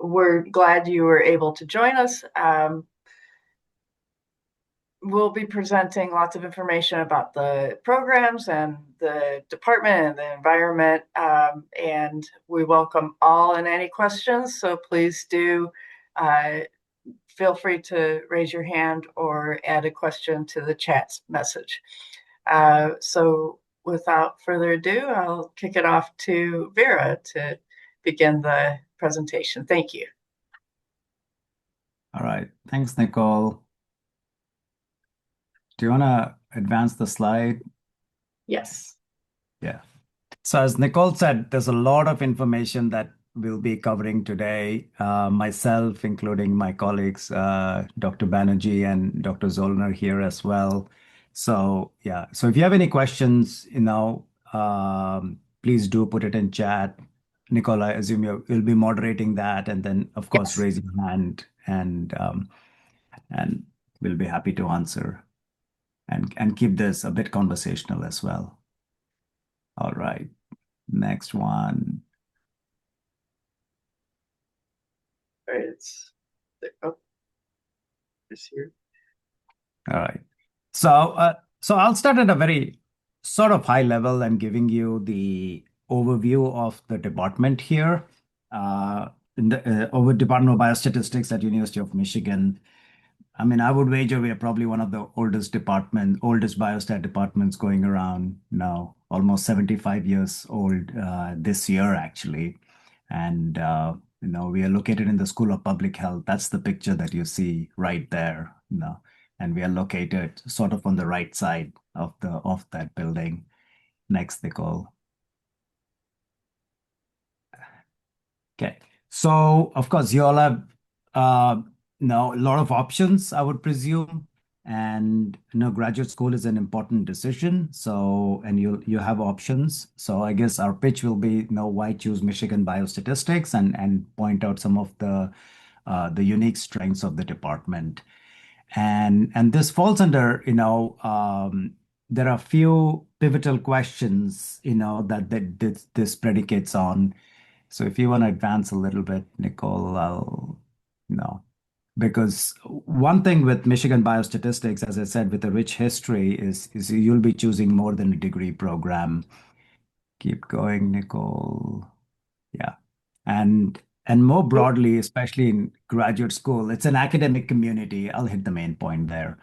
we're glad you were able to join us. We'll be presenting lots of information about the programs and the department and the environment. And we welcome all and any questions. So please do feel free to raise your hand or add a question to the chat message. So without further ado, I'll kick it off to Vera to begin the presentation. Thank you. All right. Thanks, Nicole. Do you want to advance the slide? Yes. Yeah. So as Nicole said, there's a lot of information that we'll be covering today, myself, including my colleagues, Dr. Banerjee and Dr. Zollner here as well. So yeah, so if you have any questions, please do put it in chat. Nicole, I assume you'll be moderating that, and then of course Yes. raise your hand, and we'll be happy to answer and keep this a bit conversational as well. All right, next one. All right. Oh, it's here. All right. So I'll start at a very sort of high level and giving you the overview of the department here, in the over Department of Biostatistics at University of Michigan. I mean, I would wager we are probably one of the oldest biostat departments going around now, almost 75 years old this year, actually. And, we are located in the School of Public Health. That's the picture that you see right there, and we are located sort of on the right side of that building. Next, Nicole. Okay. So, of course, you all have a lot of options, I would presume. And graduate school is an important decision. So, and you have options. So, I guess our pitch will be, why choose Michigan Biostatistics and point out some of the unique strengths of the department. And this falls under, there are a few pivotal questions, that this predicates on. So if you want to advance a little bit, Nicole, because one thing with Michigan Biostatistics, as I said, with a rich history, is you'll be choosing more than a degree program. Keep going, Nicole. Yeah. And more broadly, especially in graduate school, it's an academic community. I'll hit the main point there.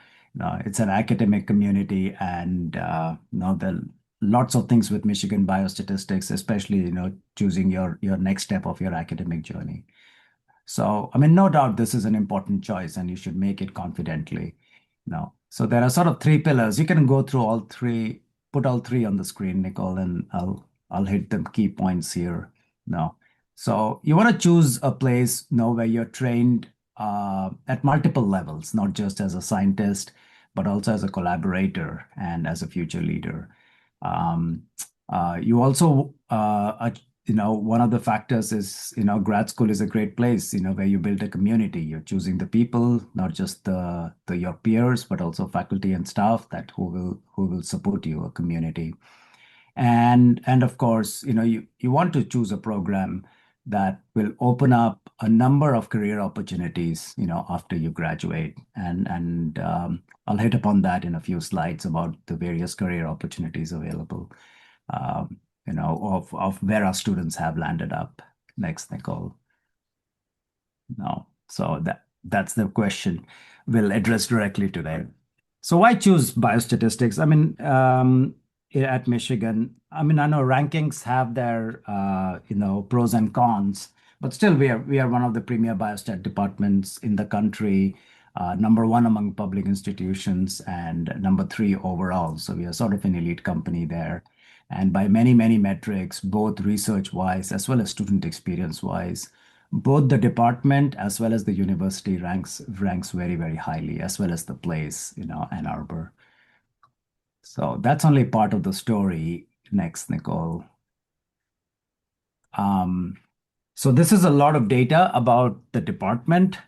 It's an academic community, and there are lots of things with Michigan biostatistics, especially choosing your next step of your academic journey. So, I mean, no doubt this is an important choice, and you should make it confidently. So there are sort of three pillars. You can go through all three, put all three on the screen, Nicole, and I'll hit the key points here. No. So you want to choose a place, where you're trained at multiple levels, not just as a scientist, but also as a collaborator and as a future leader. Um, you also, one of the factors is, grad school is a great place, where you build a community. You're choosing the people, not just your peers, but also faculty and staff who will support you, a community. And of course, you want to choose a program that will open up a number of career opportunities, after you graduate. And I'll hit upon that in a few slides about the various career opportunities available, of where our students have landed up. Next, Nicole. No. So that's the question we'll address directly today. So why choose biostatistics? I mean, at Michigan, I mean, I know rankings have their pros and cons, but still we are one of the premier biostat departments in the country, number one among public institutions, and number three overall. So we are sort of an elite company there. And by many, many metrics, both research-wise as well as student experience-wise, both the department as well as the university ranks very, very highly, as well as the place, Ann Arbor. So that's only part of the story. Next, Nicole. So this is a lot of data about the department,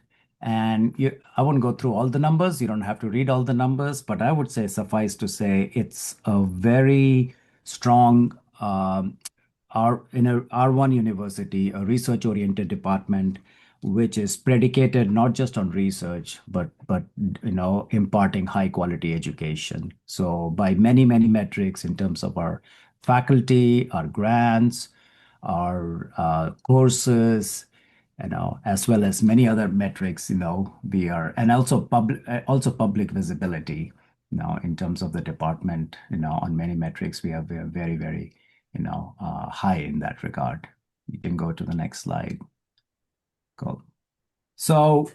and I won't go through all the numbers. You don't have to read all the numbers, but I would say suffice to say it's a very strong in a R1 university, a research-oriented department which is predicated not just on research, but imparting high quality education. So by many metrics in terms of our faculty, our grants, our courses, as well as many other metrics, we are, and also public visibility, in terms of the department, on many metrics, we are very, high in that regard. You can go to the next slide. Cool. So,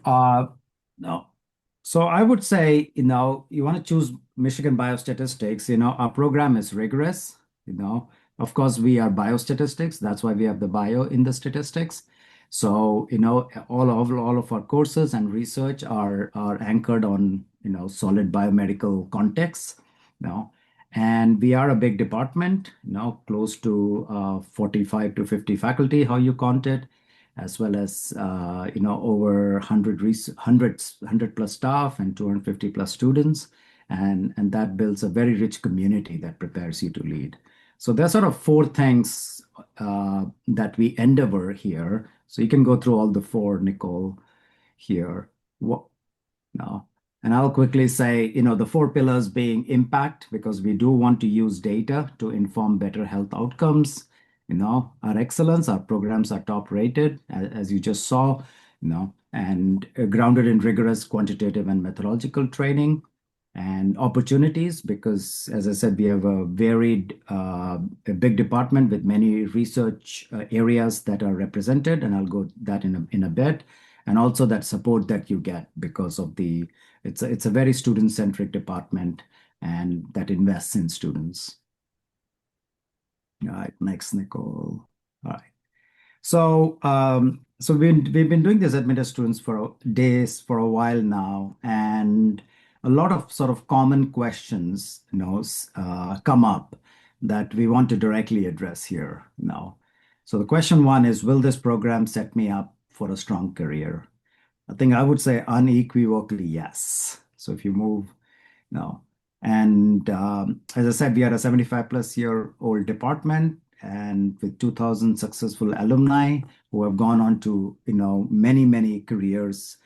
no. So I would say, you want to choose Michigan Biostatistics, our program is rigorous, you know. Of course, we are biostatistics. That's why we have the bio in the statistics. So, all of our courses and research are anchored on, solid biomedical contexts, you know. And we are a big department, close to 45 to 50 faculty, how you count it, as well as over 100 plus staff and 250 plus students, and that builds a very rich community that prepares you to lead. So there's sort of four things that we endeavor here. So you can go through all the four, Nicole, here. What now? And I'll quickly say, the four pillars being impact, because we do want to use data to inform better health outcomes. Our excellence, our programs are top rated, as you just saw, and grounded in rigorous quantitative and methodological training and opportunities, because as I said, we have a varied, a big department with many research areas that are represented, and I'll go that in a bit. And also that support that you get because of it's a very student-centric department and that invests in students. All right, next, Nicole. All right. So we've been doing this at Meta Students for days for a while now, and a lot of sort of common questions, come up that we want to directly address here now. So the question one is, will this program set me up for a strong career? I think I would say unequivocally yes. So if you move now, and as I said, we are a 75 plus year old department, and with 2,000 successful alumni who have gone on to many careers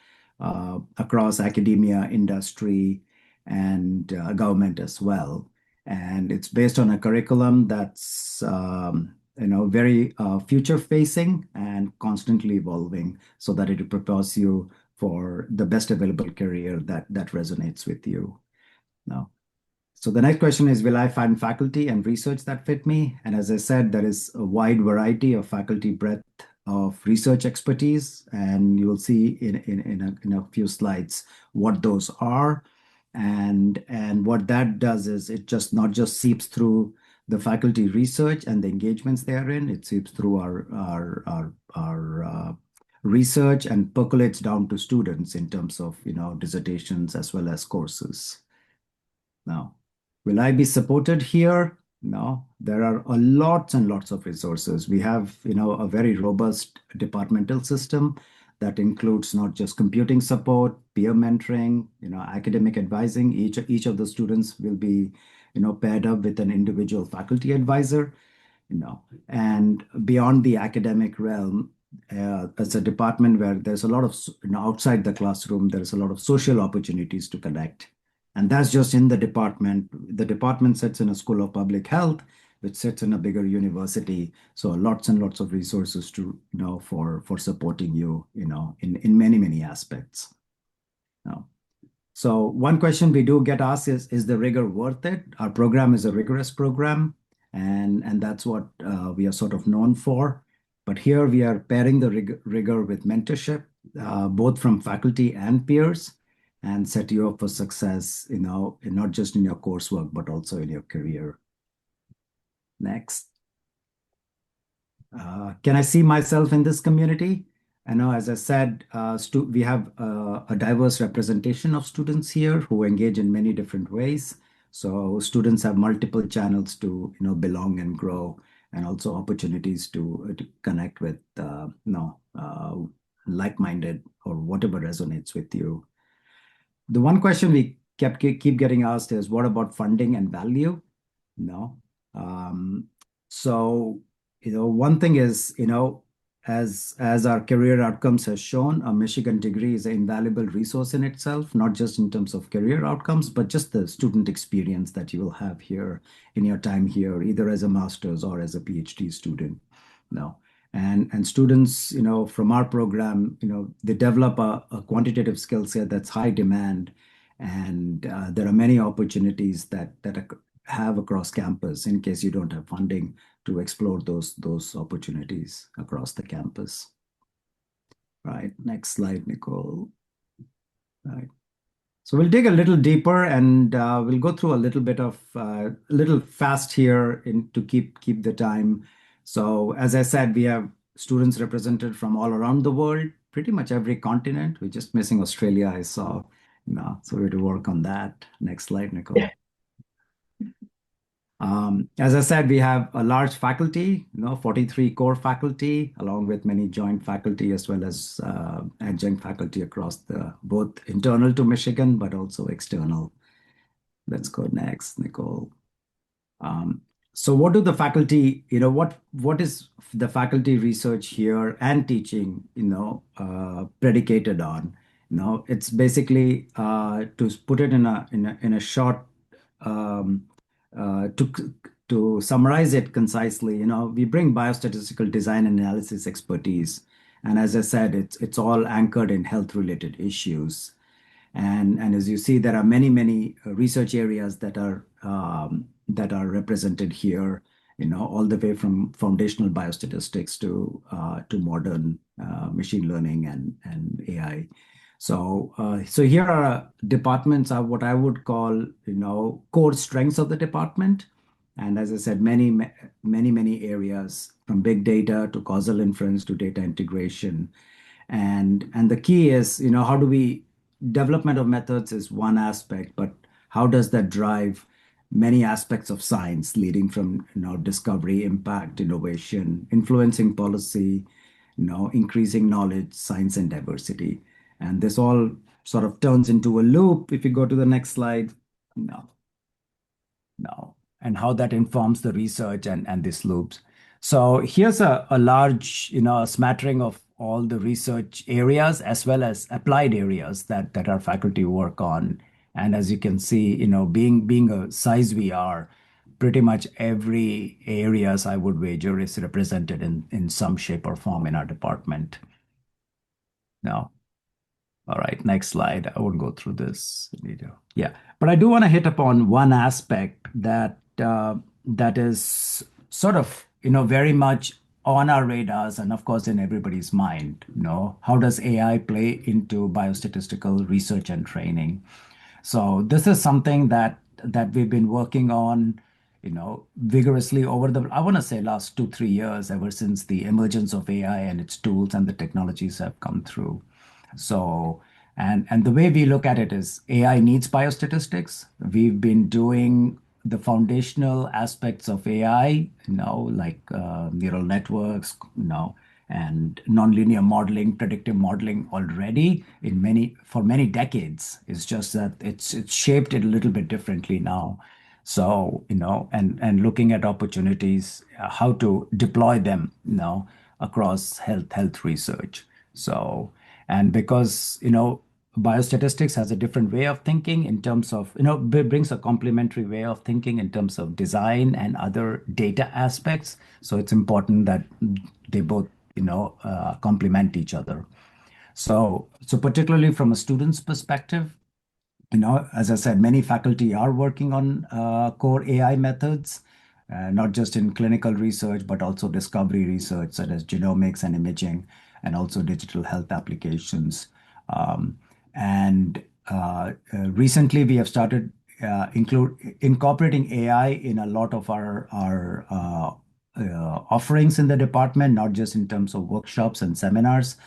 across academia, industry, and government as well. And it's based on a curriculum that's very future facing and constantly evolving, so that it prepares you for the best available career that resonates with you. Now, so the next question is, will I find faculty and research that fit me? And as I said, there is a wide variety of faculty breadth of research expertise, and you will see in a few slides what those are. And what that does is it just not just seeps through the faculty research and the engagements they are in, it seeps through our research and percolates down to students in terms of dissertations as well as courses. Now, will I be supported here? No, there are a lots and lots of resources. We have, a very robust departmental system that includes not just computing support, peer mentoring, academic advising. Each of the students will be, paired up with an individual faculty advisor, and beyond the academic realm, it's a department where there's a lot of, outside the classroom, there's a lot of social opportunities to connect. And that's just in the department. The department sits in a school of public health, which sits in a bigger university. So lots and lots of resources to, for supporting you, in many aspects. Now, so one question we do get asked is the rigor worth it? Our program is a rigorous program, and that's what we are sort of known for. But here we are pairing the rigor with mentorship, both from faculty and peers, and set you up for success, not just in your coursework, but also in your career. Next. Can I see myself in this community? I know, as I said, we have a diverse representation of students here who engage in many different ways. So students have multiple channels to, belong and grow, and also opportunities to connect with, like-minded or whatever resonates with you. The one question we keep getting asked is, what about funding and value? No. So, one thing is, as our career outcomes has shown, a Michigan degree is an invaluable resource in itself, not just in terms of career outcomes, but just the student experience that you will have here in your time here, either as a master's or as a PhD student. No. And students, from our program, they develop a quantitative skill set that's high demand, and there are many opportunities that have across campus in case you don't have funding to explore those opportunities across the campus. Right. Next slide, Nicole. Right. So we'll dig a little deeper, and we'll go through a little bit of a little fast here to keep the time. So as I said, we have students represented from all around the world, pretty much every continent. We're just missing Australia, I saw. So we have to work on that. Next slide, Nicole. As I said, we have a large faculty, 43 core faculty, along with many joint faculty as well as adjunct faculty across both internal to Michigan, but also external. Let's go next, Nicole. Um, so what do the faculty, what is the faculty research here and teaching, predicated on? It's basically to put it in a short um, to summarize it concisely, we bring biostatistical design and analysis expertise. And as I said, it's all anchored in health related issues. And as you see, there are many research areas that are represented here, all the way from foundational biostatistics to modern machine learning and AI. So here are departments are what I would call, core strengths of the department. And as I said, many areas from big data to causal inference to data integration. And the key is, how do we development of methods is one aspect, but how does that drive many aspects of science, leading from, discovery, impact, innovation, influencing policy, increasing knowledge, science, and diversity. And this all sort of turns into a loop. If you go to the next slide, no, no, and how that informs the research and these loops. So here's a large, smattering of all the research areas as well as applied areas that our faculty work on. And as you can see, being a size we are, pretty much every areas I would wager is represented in some shape or form in our department. Now, all right, next slide. I won't go through this video. Yeah, but I do want to hit upon one aspect that is sort of, very much on our radars and of course in everybody's mind. How does AI play into biostatistical research and training? So this is something that we've been working on, vigorously over I want to say last 2, 3 years, ever since the emergence of AI and its tools and the technologies have come through. So, and the way we look at it is AI needs biostatistics. We've been doing the foundational aspects of AI, like neural networks, and nonlinear modeling, predictive modeling already for many decades. It's just that it's shaped it a little bit differently now. So, and looking at opportunities, how to deploy them, across health research. So, and because, biostatistics has a different way of thinking in terms of, brings a complementary way of thinking in terms of design and other data aspects. So it's important that they both, complement each other. So particularly from a student's perspective, as I said, many faculty are working on core AI methods, not just in clinical research, but also discovery research, such as genomics and imaging, and also digital health applications. And recently, we have started incorporating AI in a lot of our offerings in the department, not just in terms of workshops and seminars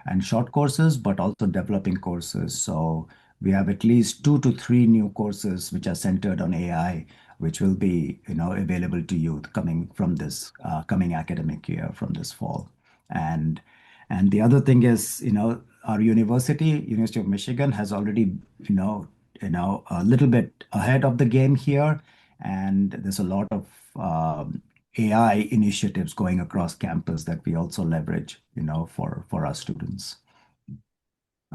and short courses, but also developing courses. So we have at least 2 to 3 new courses which are centered on AI, which will be, available to you coming from this coming academic year from this fall. And the other thing is, our University of Michigan, has already, a little bit ahead of the game here, and there's a lot of AI initiatives going across campus that we also leverage, for our students.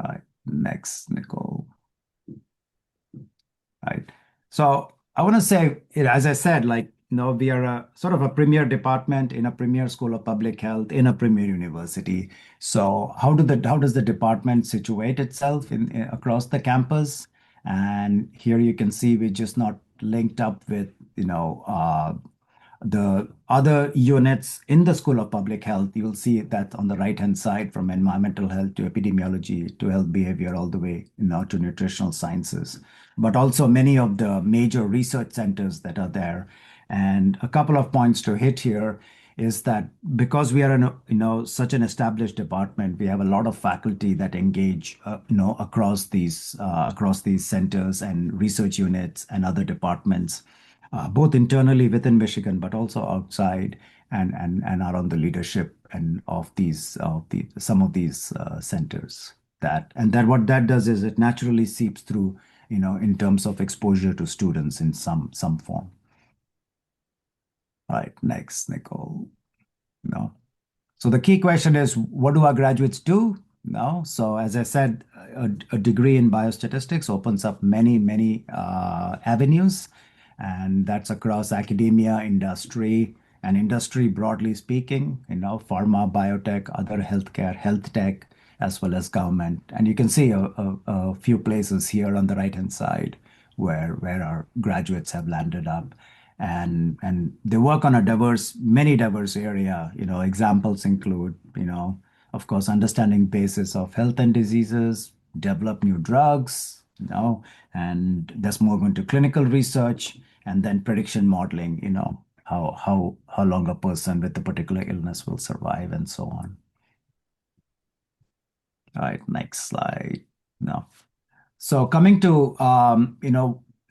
All right, next, Nicole. Right. So I want to say, as I said, we are a sort of a premier department in a premier school of public health in a premier university. So how does the department situate itself across the campus? And here you can see we're just not linked up with, the other units in the School of Public Health. You'll see that on the right-hand side, from environmental health to epidemiology to health behavior, all the way to nutritional sciences, but also many of the major research centers that are there. And a couple of points to hit here is that because we are in such an established department, we have a lot of faculty that engage across these centers and research units and other departments, both internally within Michigan, but also outside, and are on the leadership and of some of these centers. That what that does is it naturally seeps through, in terms of exposure to students in some form. All right, next, Nicole. No. So the key question is, what do our graduates do now? So as I said, a degree in biostatistics opens up many avenues, and that's across academia, industry, and industry broadly speaking, pharma, biotech, other healthcare, health tech, as well as government. And you can see a few places here on the right-hand side where our graduates have landed up, and they work on many diverse area. Examples include, of course, understanding basis of health and diseases, develop new drugs, and that's more going to clinical research, and then prediction modeling, how long a person with a particular illness will survive, and so on. All right, next slide. No. So coming to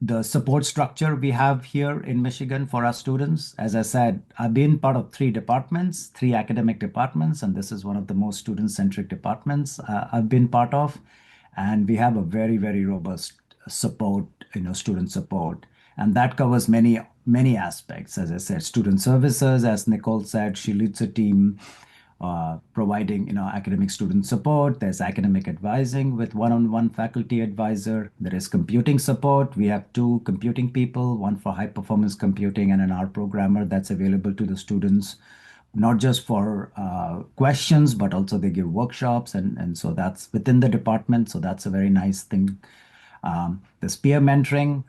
the support structure we have here in Michigan for our students. As I said, I've been part of three academic departments, and this is one of the most student-centric departments I've been part of. And we have a very robust support, student support, and that covers many aspects. As I said, student services, as Nicole said, she leads a team providing academic student support. There's academic advising with one-on-one faculty advisor. There is computing support. We have two computing people, one for high performance computing and an R programmer that's available to the students, not just for questions, but also they give workshops, and so that's within the department. So that's a very nice thing. There's peer mentoring,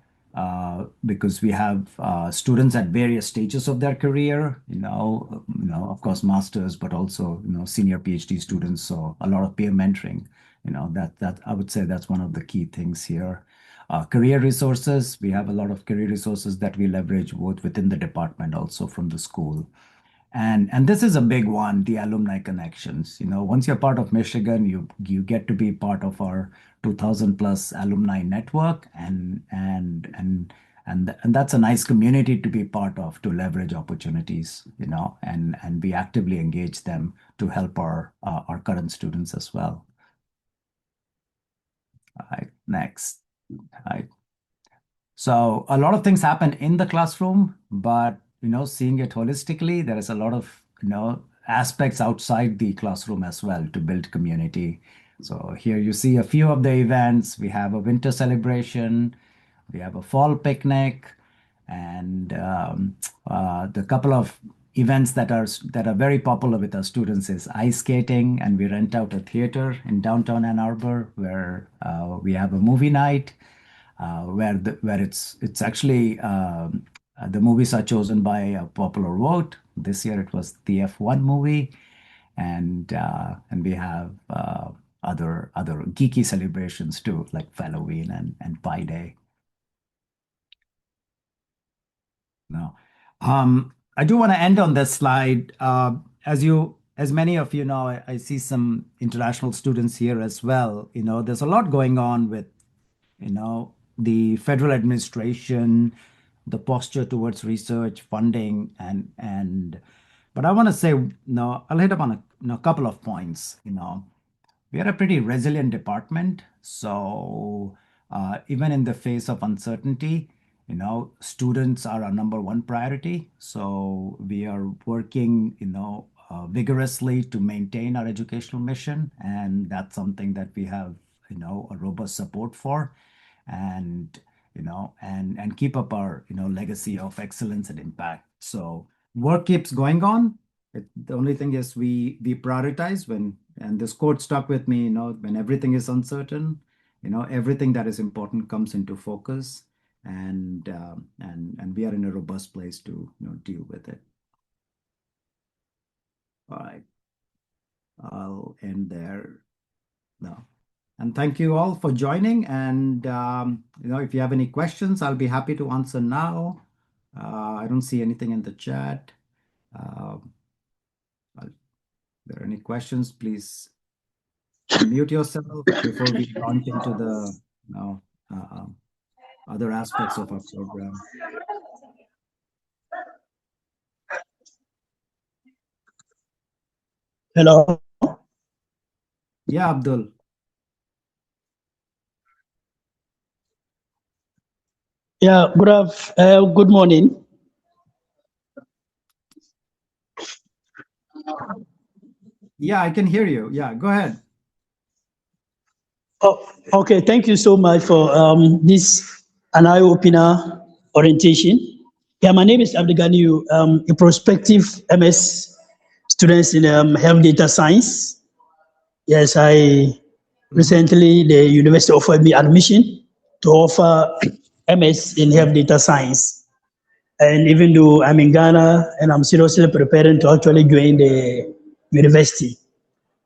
because we have students at various stages of their career, of course, masters, but also, senior PhD students. So a lot of peer mentoring, that I would say that's one of the key things here. Career resources, we have a lot of career resources that we leverage both within the department, also from the school. And this is a big one, the alumni connections. Once you're part of Michigan, you get to be part of our 2,000 plus alumni network, and that's a nice community to be part of, to leverage opportunities, and we actively engage them to help our current students as well. All right, next. All right. So a lot of things happen in the classroom, but seeing it holistically, there is a lot of aspects outside the classroom as well to build community. So here you see a few of the events. We have a winter celebration, we have a fall picnic, and the couple of events that are very popular with our students is ice skating, and we rent out a theater in downtown Ann Arbor where we have a movie night, where it's actually the movies are chosen by a popular vote. This year it was the F1 movie, and we have other geeky celebrations too, like Halloween and Pi Day. No. I do want to end on this slide. As many of you know, I see some international students here as well. There's a lot going on with the federal administration, the posture towards research funding, but I want to say, no, I'll hit upon a couple of points. We are a pretty resilient department, so even in the face of uncertainty, students are our number one priority. So we are working, vigorously to maintain our educational mission. And that's something that we have, a robust support for. And, and keep up our, legacy of excellence and impact. So work keeps going on. The only thing is we prioritize and this quote stuck with me, when everything is uncertain, everything that is important comes into focus, and we are in a robust place to deal with it. All right, I'll end there now. And thank you all for joining. And if you have any questions, I'll be happy to answer now. I don't see anything in the chat. If there are any questions, please unmute yourself before we launch into the uh, other aspects of our program. Hello. Yeah, Abdul. Yeah, good morning. Yeah, I can hear you. Yeah, go ahead. Oh, okay. Thank you so much for this an eye-opener orientation. Yeah, my name is Abdegani, a prospective MS student in health data science. Yes, I recently the university offered me admission to offer MS in health data science. And even though I'm in Ghana and I'm seriously preparing to actually join the university.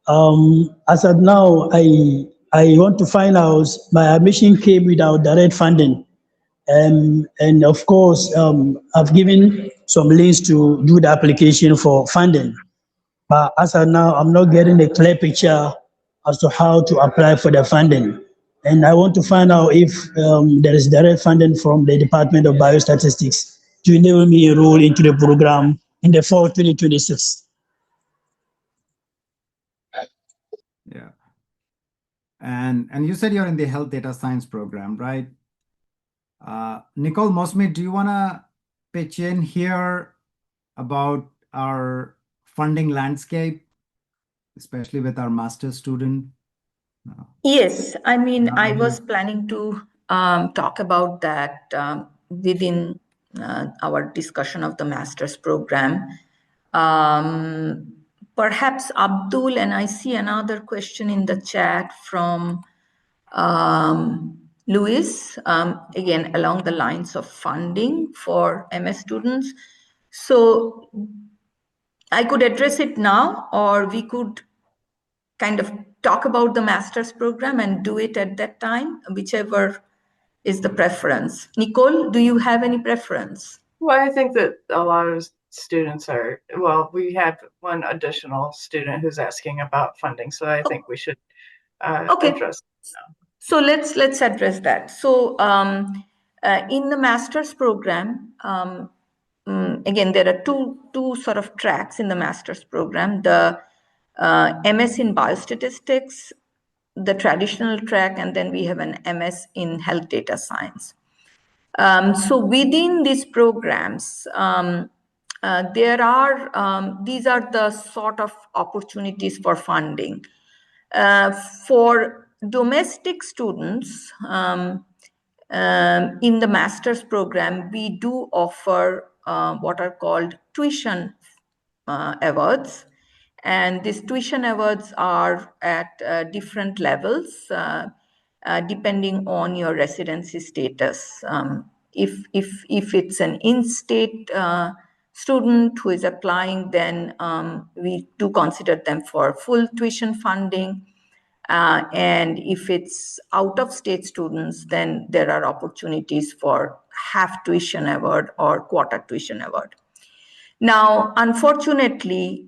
As of now, I want to find out my admission came without direct funding. And of course, I've given some links to do the application for funding. But as of now, I'm not getting a clear picture as to how to apply for the funding. And I want to find out if there is direct funding from the Department of Biostatistics to enable me enroll into the program in the fall 2026. Yeah. And you said you're in the health data science program, right? Nicole Mosme, do you want to pitch in here about our funding landscape, especially with our master's student? No. Yes, I mean, I Mhm. was planning to talk about that within our discussion of the master's program. Perhaps Abdul, and I see another question in the chat from Louis, again, along the lines of funding for MS students. So I could address it now, or we could kind of talk about the master's program and do it at that time, whichever is the preference. Nicole, do you have any preference? Well, I think that a lot of students are, well, we have one additional student who's asking about funding, so I think we should address. So let's address that. So in the master's program, again, there are two sort of tracks in the master's program: the MS in biostatistics, the traditional track, and then we have an MS in health data science. So within these programs, there are these are the sort of opportunities for funding. For domestic students, in the master's program, we do offer what are called tuition awards. And these tuition awards are at different levels depending on your residency status. If it's an in-state student who is applying, then we do consider them for full tuition funding. And if it's out-of-state students, then there are opportunities for half tuition award or quarter tuition award. Now, unfortunately,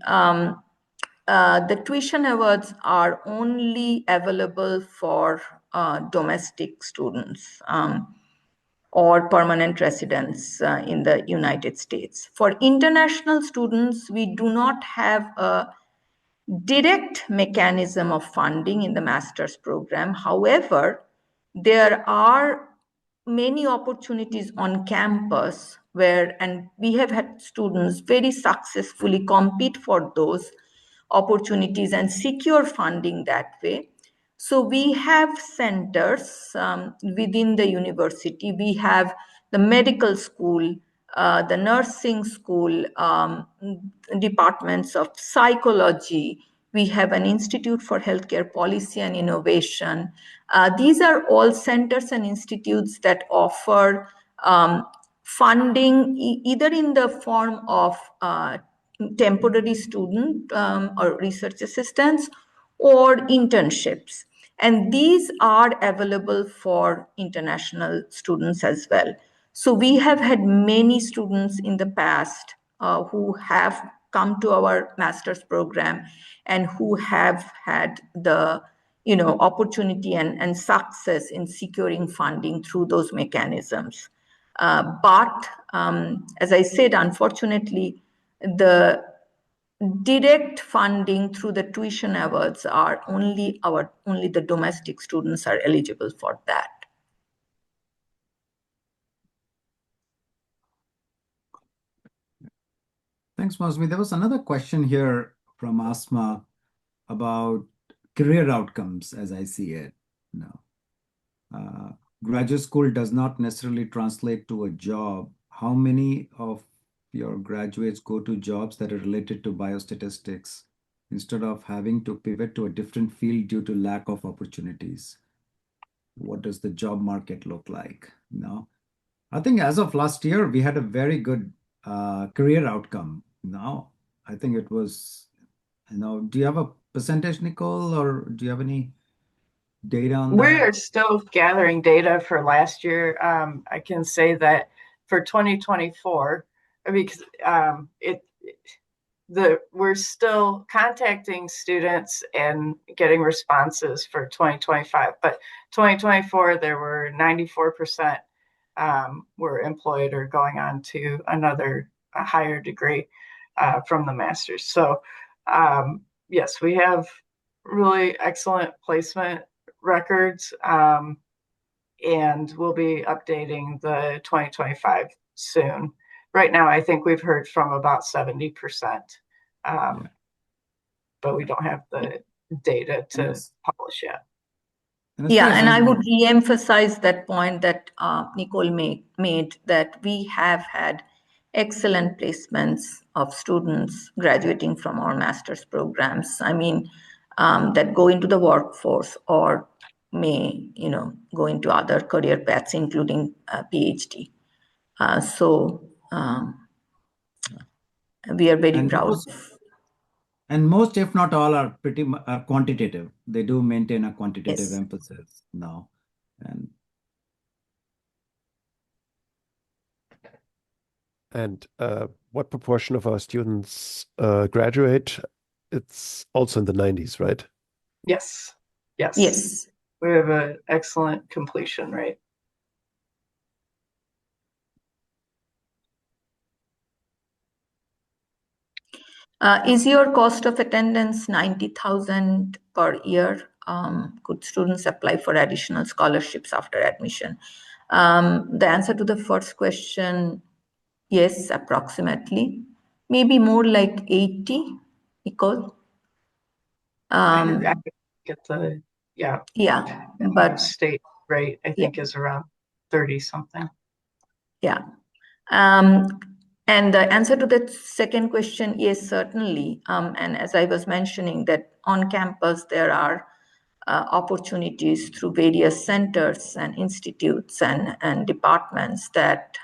the tuition awards are only available for domestic students or permanent residents in the United States. For international students, we do not have a direct mechanism of funding in the master's program. However, there are many opportunities on campus and we have had students very successfully compete for those opportunities and secure funding that way. So we have centers within the university. We have the medical school, the nursing school, departments of psychology. We have an Institute for Healthcare Policy and Innovation. These are all centers and institutes that offer funding either in the form of temporary student or research assistants or internships. And these are available for international students as well. So we have had many students in the past who have come to our master's program and who have had the opportunity and success in securing funding through those mechanisms. But as I said, unfortunately, the direct funding through the tuition awards are only the domestic students are eligible for that. Thanks, Mosmi. There was another question here from Asma about career outcomes as I see it. No. Graduate school does not necessarily translate to a job. How many of your graduates go to jobs that are related to biostatistics instead of having to pivot to a different field due to lack of opportunities? What does the job market look like? No. I think as of last year, we had a very good career outcome. Now, I think it was, do you have a percentage, Nicole, or do you have any data on We that? are still gathering data for last year. I can say that for 2024, because we're still contacting students and getting responses for 2025, but 2024 there were 94% were employed or going on to a higher degree from the master's. So yes, we have really excellent placement records, and we'll be updating the 2025 soon. Right now, I think we've heard from about 70%, but we don't have the data to publish yet. And I would re-emphasize that point that Nicole made, that we have had excellent placements of students graduating from our master's programs. I mean, that go into the workforce or may, go into other career paths, including PhD. We are very proud. And most, if not all, are pretty quantitative. They do maintain a quantitative emphasis now. And what proportion of our students graduate? It's also in the 90s, right? Yes. We have an excellent completion rate. Is your cost of attendance 90,000 per year? Could students apply for additional scholarships after admission? The answer to the first question, yes, approximately. Maybe more like 80, Nicole. I get but state rate, I think, is around 30 something. Yeah. And the answer to the second question, yes, certainly. And as I was mentioning, that on campus there are opportunities through various centers and institutes and departments that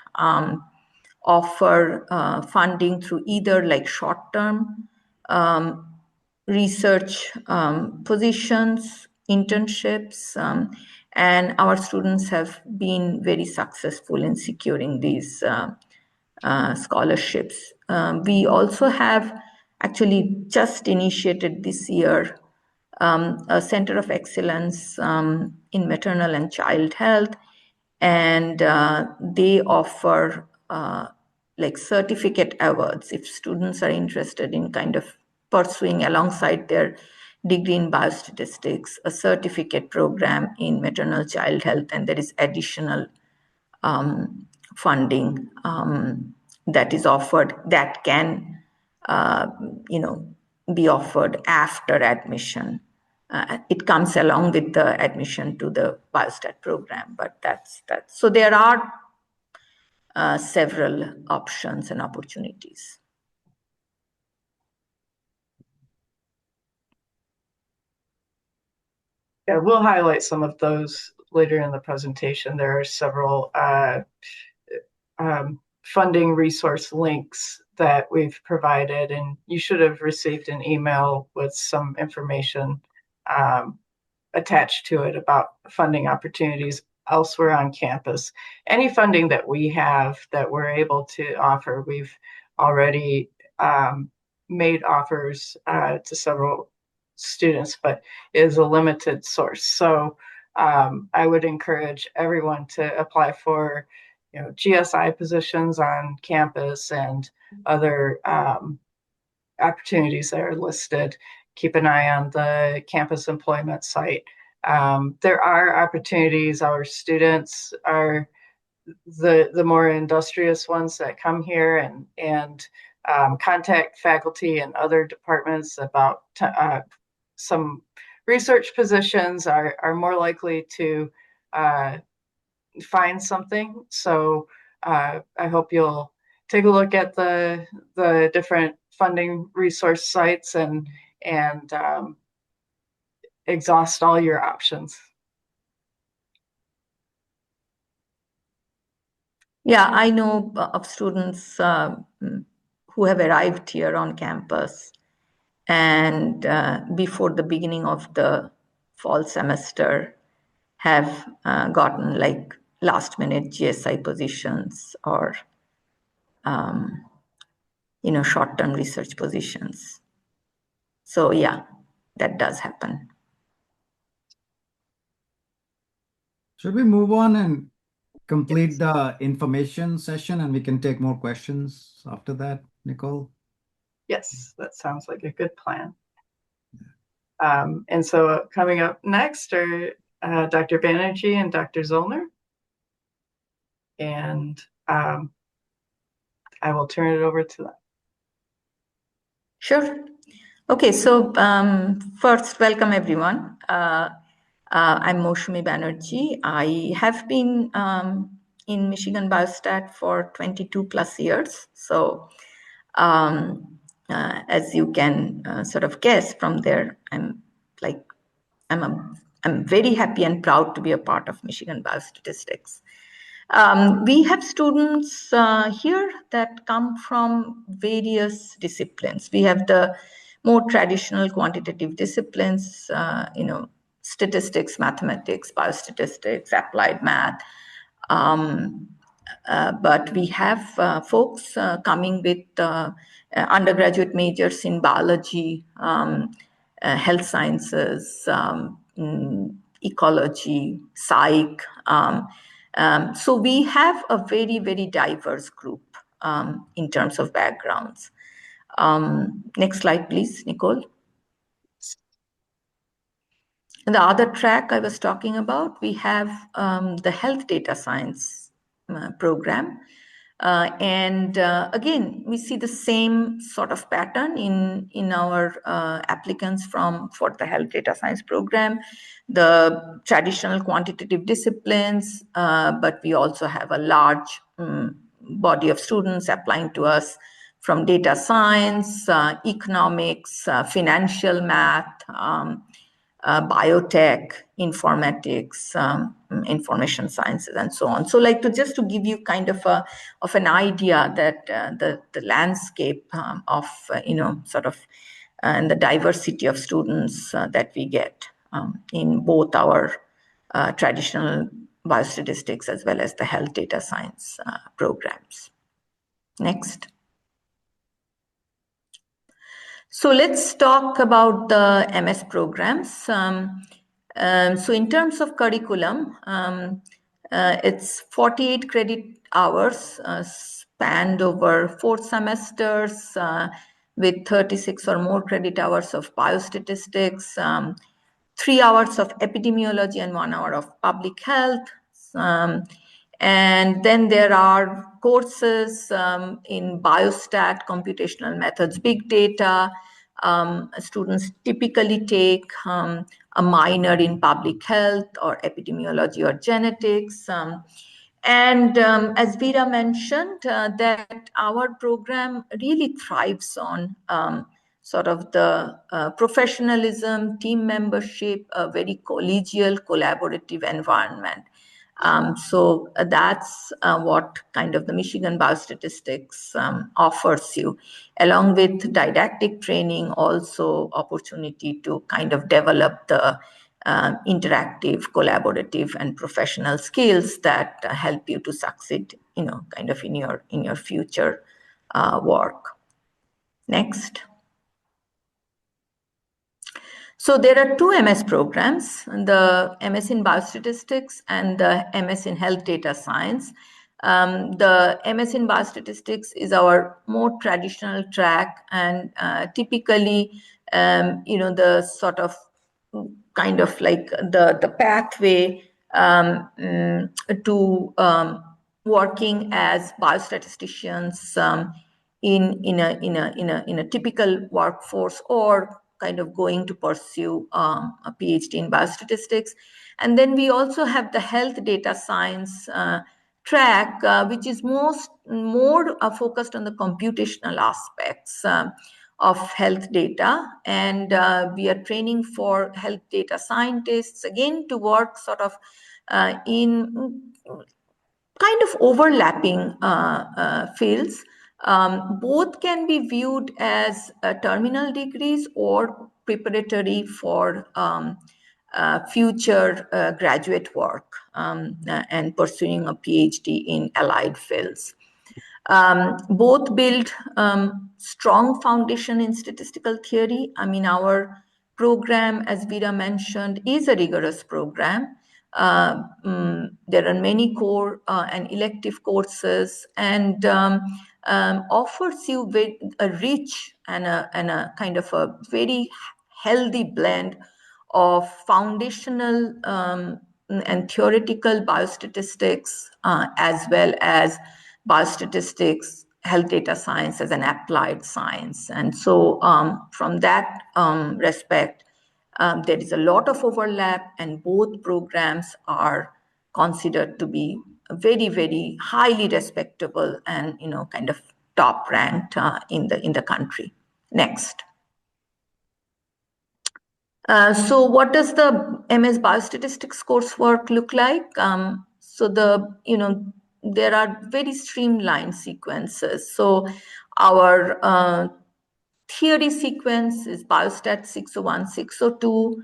offer funding through either like short-term research positions, internships, and our students have been very successful in securing these scholarships. We also have actually just initiated this year a Center of Excellence in Maternal and Child Health, and they offer like certificate awards if students are interested in kind of pursuing alongside their degree in biostatistics, a certificate program in maternal child health, and there is additional funding that is offered, that can be offered after admission. It comes along with the admission to the biostat program, but that's so there are several options and opportunities. Yeah, we'll highlight some of those later in the presentation. There are several funding resource links that we've provided, and you should have received an email with some information attached to it about funding opportunities elsewhere on campus. Any funding that we have that we're able to offer, we've already made offers to several students, but is a limited source. So I would encourage everyone to apply for GSI positions on campus and other opportunities that are listed. Keep an eye on the campus employment site. There are opportunities. Our students are the more industrious ones that come here and contact faculty and other departments about some research positions are more likely to find something. So I hope you'll take a look at the different funding resource sites and exhaust all your options. Yeah, I know of students who have arrived here on campus and before the beginning of the fall semester have gotten like last minute GSI positions or short-term research positions. So yeah, that does happen. Should we move on and complete the information session, and we can take more questions after that, Nicole? Yes, that sounds like a good plan. And so coming up next are Dr. Banerjee and Dr. Zollner. And I will turn it over to them. Sure. Okay, so first, welcome everyone. I'm Moushumi Banerjee. I have been in Michigan Biostat for 22 plus years. So as you can sort of guess from there, I'm very happy and proud to be a part of Michigan Biostatistics. We have students here that come from various disciplines. We have the more traditional quantitative disciplines, statistics, mathematics, biostatistics, applied math. But we have folks coming with undergraduate majors in biology, health sciences, ecology, psych. So we have a very, very diverse group in terms of backgrounds. Next slide, please, Nicole. And the other track I was talking about, we have the health data science program. And again, we see the same sort of pattern in our applicants for the health data science program, the traditional quantitative disciplines, but we also have a large body of students applying to us from data science, economics, financial math, biotech, informatics, information sciences, and so on. So, like just to give you kind of an idea that the landscape of sort of and the diversity of students that we get in both our traditional biostatistics as well as the health data science programs. Next. So let's talk about the MS programs. So in terms of curriculum, it's 48 credit hours spanned over 4 semesters with 36 or more credit hours of biostatistics, 3 hours of epidemiology and 1 hour of public health. And then there are courses in biostat, computational methods, big data. Students typically take a minor in public health or epidemiology or genetics. As Veera mentioned, that our program really thrives on sort of the professionalism, team membership, a very collegial, collaborative environment. So that's what kind of the Michigan Biostatistics offers you, along with didactic training, also opportunity to kind of develop the interactive, collaborative, and professional skills that help you to succeed, kind of in your future work. Next. So there are two MS programs, the MS in Biostatistics and the MS in Health Data Science. The MS in Biostatistics is our more traditional track, and typically, the sort of kind of like the pathway to working as biostatisticians in a typical workforce, or kind of going to pursue a PhD in biostatistics. And then we also have the health data science track, which is more focused on the computational aspects of health data. And we are training for health data scientists, again, to work sort of in kind of overlapping fields. Both can be viewed as terminal degrees or preparatory for future graduate work and pursuing a PhD in allied fields. Both build strong foundation in statistical theory. I mean, our program, as Veera mentioned, is a rigorous program. There are many core and elective courses, and offers you a rich and a kind of a very healthy blend of foundational and theoretical biostatistics, as well as biostatistics, health data science as an applied science. And so from that respect, there is a lot of overlap, and both programs are considered to be very, very highly respectable and, kind of top ranked in the country. Next. So what does the MS Biostatistics coursework look like? So there are very streamlined sequences. So our theory sequence is Biostat 601, 602,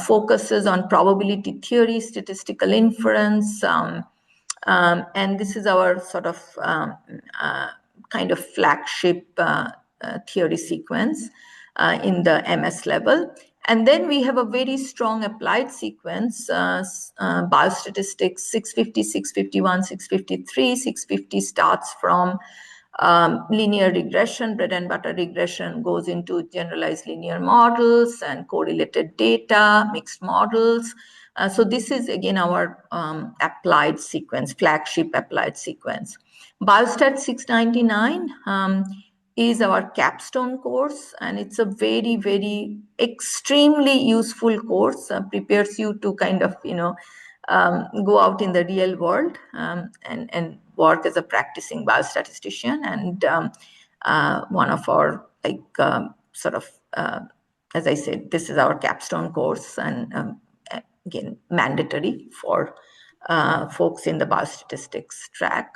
focuses on probability theory, statistical inference, and this is our sort of kind of flagship theory sequence in the MS level. And then we have a very strong applied sequence, biostatistics 650, 651, 653. 650 starts from linear regression, bread and butter regression, goes into generalized linear models and correlated data, mixed models. So this is, again, our applied sequence, flagship applied sequence. Biostat 699 is our capstone course, and it's a very, very extremely useful course, prepares you to kind of, go out in the real world and work as a practicing biostatistician. And one of our, sort of, as I said, this is our capstone course, and again, mandatory for folks in the biostatistics track.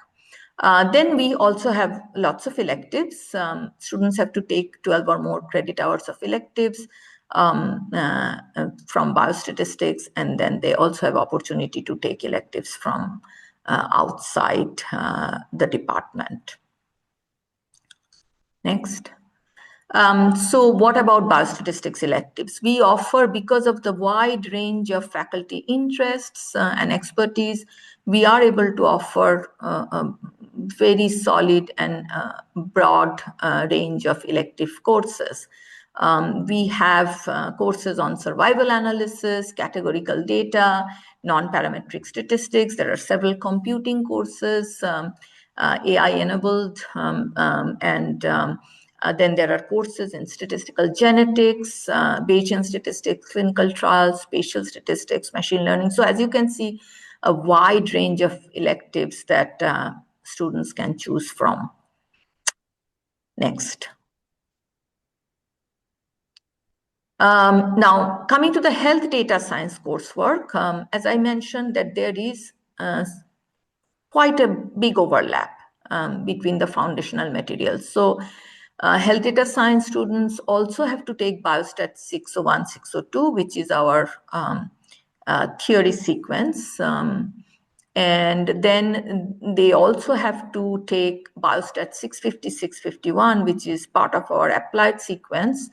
Then we also have lots of electives. Students have to take 12 or more credit hours of electives from biostatistics, and then they also have opportunity to take electives from outside the department. Next. So what about biostatistics electives? We offer, because of the wide range of faculty interests and expertise, we are able to offer a very solid and broad range of elective courses. We have courses on survival analysis, categorical data, non-parametric statistics. There are several computing courses, AI-enabled, and then there are courses in statistical genetics, Bayesian statistics, clinical trials, spatial statistics, machine learning. So as you can see, a wide range of electives that students can choose from. Next. Now, coming to the health data science coursework, as I mentioned, that there is quite a big overlap between the foundational materials. So health data science students also have to take Biostat 601, 602, which is our theory sequence. And then they also have to take Biostat 650, 651, which is part of our applied sequence.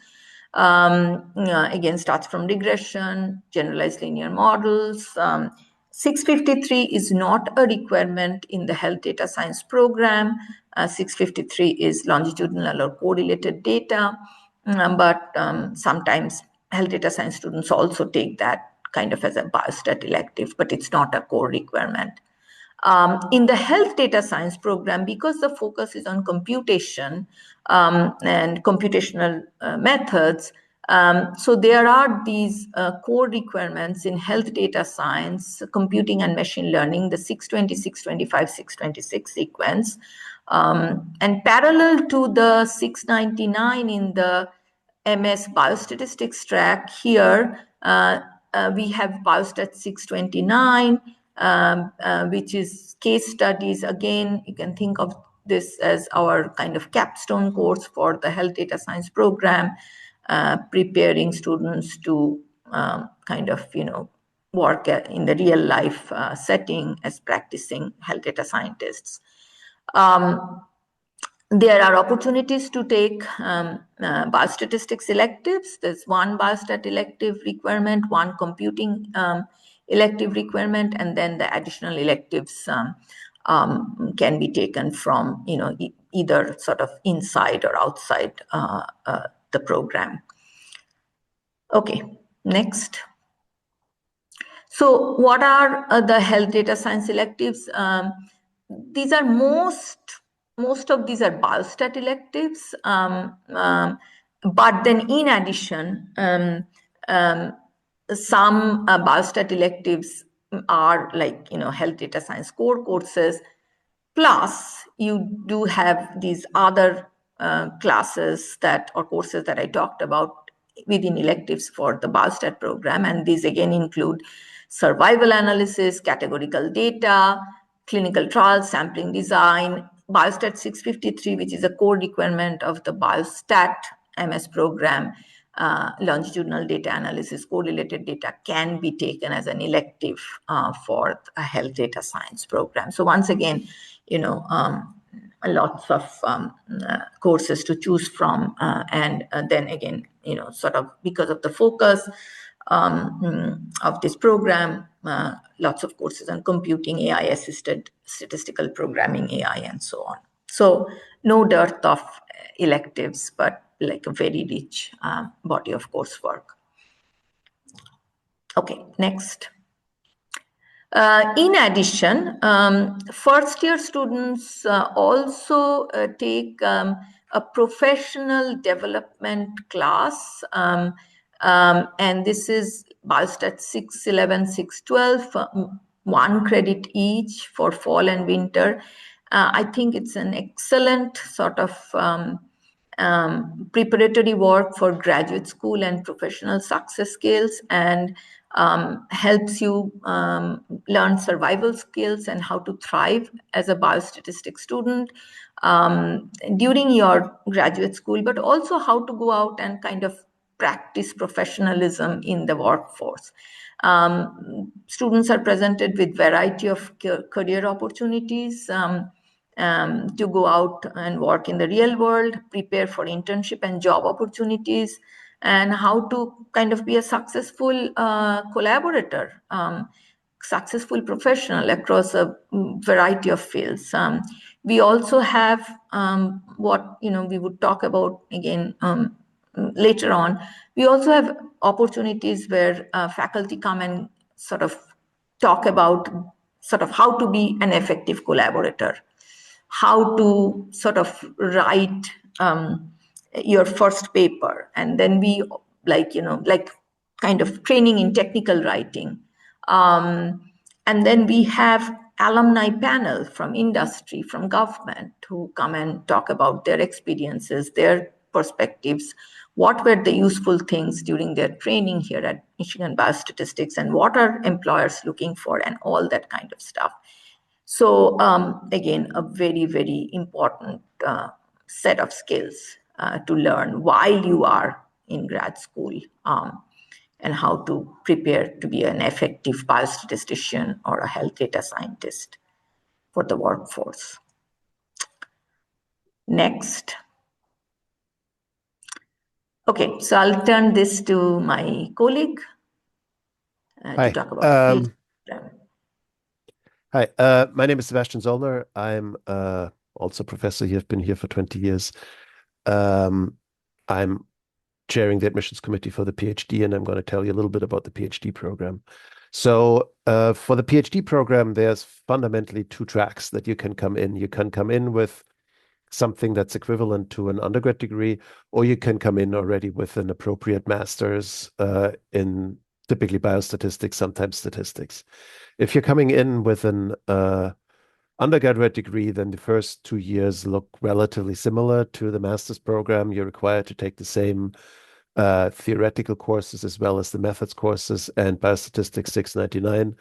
Again, starts from regression, generalized linear models. 653 is not a requirement in the health data science program. 653 is longitudinal or correlated data, but sometimes health data science students also take that kind of as a biostat elective, but it's not a core requirement. In the health data science program, because the focus is on computation and computational methods, so there are these core requirements in health data science, computing and machine learning, the 620, 625, 626 sequence. And parallel to the 699 in the MS Biostatistics track, here we have Biostat 629, which is case studies. Again, you can think of this as our kind of capstone course for the health data science program, preparing students to kind of, work in the real life setting as practicing health data scientists. There are opportunities to take biostatistics electives. There's one biostat elective requirement, one computing elective requirement, and then the additional electives can be taken from either sort of inside or outside the program. Okay, next. So what are the health data science electives? These are most of these are biostat electives, but then in addition, some biostat electives are like health data science core courses. Plus, you do have these other classes or courses that I talked about within electives for the Biostat program, and these again include survival analysis, categorical data, clinical trials, sampling design, Biostat 653, which is a core requirement of the Biostat MS program. Longitudinal data analysis, correlated data can be taken as an elective for a health data science program. So once again, lots of courses to choose from, and then again, sort of because of the focus of this program, lots of courses on computing, AI-assisted statistical programming, AI, and so on. So no dearth of electives, but like a very rich body of coursework. Okay, next. In addition, first-year students also take a professional development class, and this is Biostat 611, 612, 1 credit each for fall and winter. I think it's an excellent sort of preparatory work for graduate school and professional success skills, and helps you learn survival skills and how to thrive as a biostatistics student during your graduate school, but also how to go out and kind of practice professionalism in the workforce. Students are presented with variety of career opportunities to go out and work in the real world, prepare for internship and job opportunities, and how to kind of be a successful collaborator, successful professional across a variety of fields. We also have what we would talk about again later on. We also have opportunities where faculty come and sort of talk about sort of how to be an effective collaborator, how to sort of write your first paper, and then we like kind of training in technical writing. And then we have alumni panel from industry, from government, who come and talk about their experiences, their perspectives, what were the useful things during their training here at Michigan Biostatistics, and what are employers looking for, and all that kind of stuff. So again, a very, very important set of skills to learn while you are in grad school, and how to prepare to be an effective biostatistician or a health data scientist for the workforce. Next. Okay, so I'll turn this to my colleague to talk about field program. Hi, my name is Sebastian Zollner. I'm also a professor here. I've been here for 20 years. I'm chairing the admissions committee for the PhD, and I'm going to tell you a little bit about the PhD program. So for the PhD program, there's fundamentally two tracks that you can come in. You can come in with something that's equivalent to an undergrad degree, or you can come in already with an appropriate master's in typically biostatistics, sometimes statistics. If you're coming in with an undergraduate degree, then the first 2 years look relatively similar to the master's program. You're required to take the same theoretical courses as well as the methods courses and Biostatistics 699.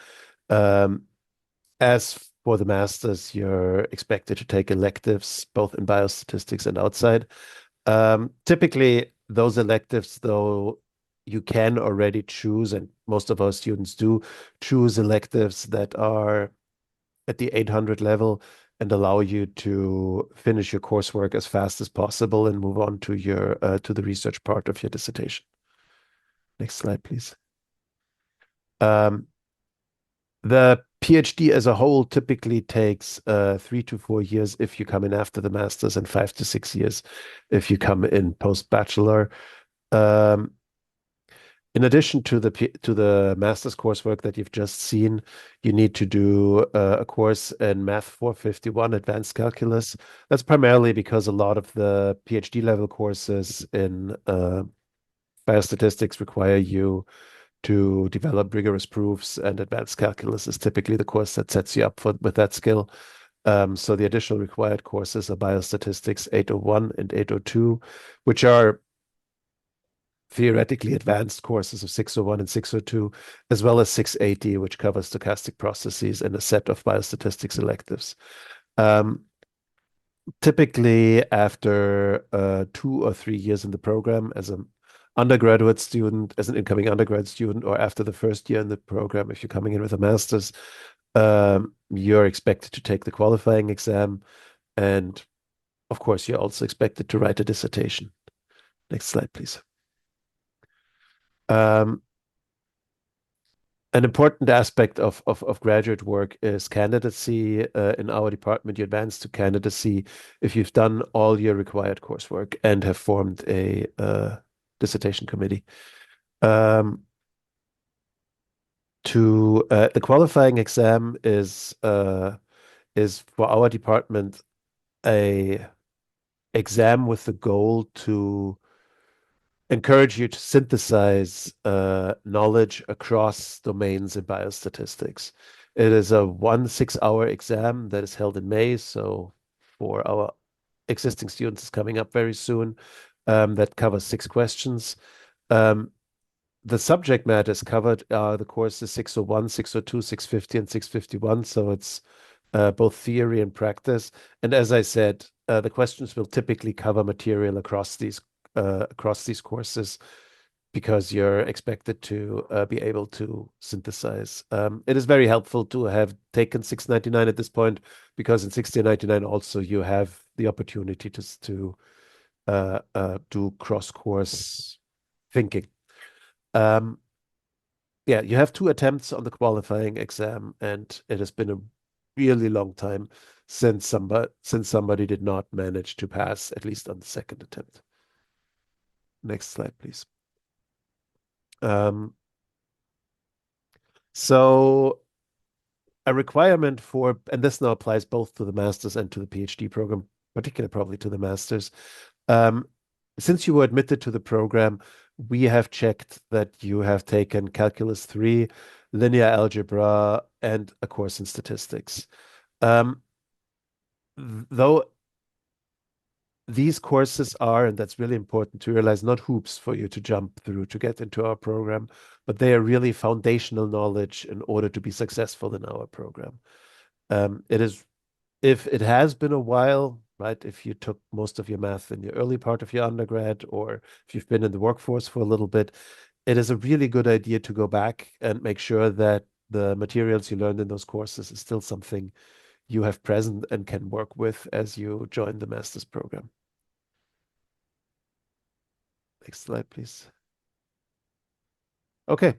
As for the master's, you're expected to take electives both in biostatistics and outside. Typically, those electives, though, you can already choose, and most of our students do choose electives that are at the 800 level and allow you to finish your coursework as fast as possible and move on to your to the research part of your dissertation. Next slide, please. The PhD as a whole typically takes 3 to 4 years if you come in after the master's, and 5 to 6 years if you come in post-bachelor. In addition to the master's coursework that you've just seen, you need to do a course in Math 451 Advanced Calculus. That's primarily because a lot of the PhD level courses in biostatistics require you to develop rigorous proofs, and advanced calculus is typically the course that sets you up with that skill. So the additional required courses are Biostatistics 801 and 802, which are theoretically advanced courses of 601 and 602, as well as 680, which covers stochastic processes and a set of biostatistics electives. Typically, after 2 or 3 years in the program as an undergraduate student, as an incoming undergrad student, or after the first year in the program, if you're coming in with a master's, you're expected to take the qualifying exam. And of course, you're also expected to write a dissertation. Next slide, please. An important aspect of graduate work is candidacy. In our department, you advance to candidacy if you've done all your required coursework and have formed a dissertation committee. The qualifying exam is for our department a exam with the goal to encourage you to synthesize knowledge across domains in biostatistics. It is a 6-hour exam that is held in May. So for our existing students, it's coming up very soon. That covers 6 questions. The subject matter is covered. The courses 601, 602, 650, and 651. So it's both theory and practice. And as I said, the questions will typically cover material across these courses, because you're expected to be able to synthesize. It is very helpful to have taken 699 at this point, because in 699 also you have the opportunity to do cross-course thinking. Yeah, you have 2 attempts on the qualifying exam, and it has been a really long time since somebody did not manage to pass, at least on the second attempt. Next slide, please. So a requirement for, and this now applies both to the master's and to the PhD program, particularly probably to the master's. Since you were admitted to the program, we have checked that you have taken Calculus 3, linear algebra, and a course in statistics. Though these courses are, and that's really important to realize, not hoops for you to jump through to get into our program, but they are really foundational knowledge in order to be successful in our program. It is, if it has been a while, right? If you took most of your math in your early part of your undergrad, or if you've been in the workforce for a little bit, it is a really good idea to go back and make sure that the materials you learned in those courses is still something you have present and can work with as you join the master's program. Next slide, please. Okay.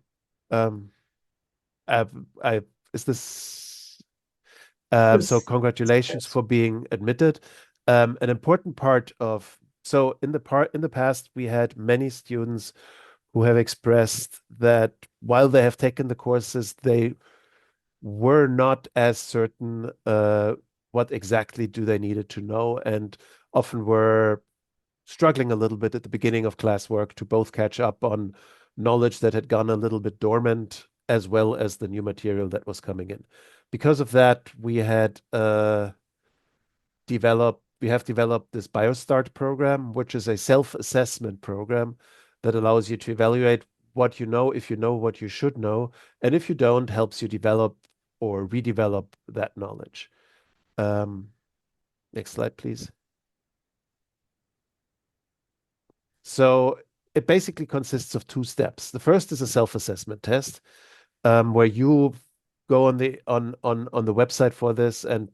I've, I is this so congratulations for being admitted. An important part of, so in the past we had many students who have expressed that while they have taken the courses, they were not as certain what exactly do they needed to know, and often were struggling a little bit at the beginning of classwork to both catch up on knowledge that had gone a little bit dormant as well as the new material that was coming in. Because of that, we have developed this BioStart program, which is a self-assessment program that allows you to evaluate what you know, if you know what you should know, and if you don't, helps you develop or redevelop that knowledge. Next slide, please. So it basically consists of two steps. The first is a self-assessment test, where you go on the website for this and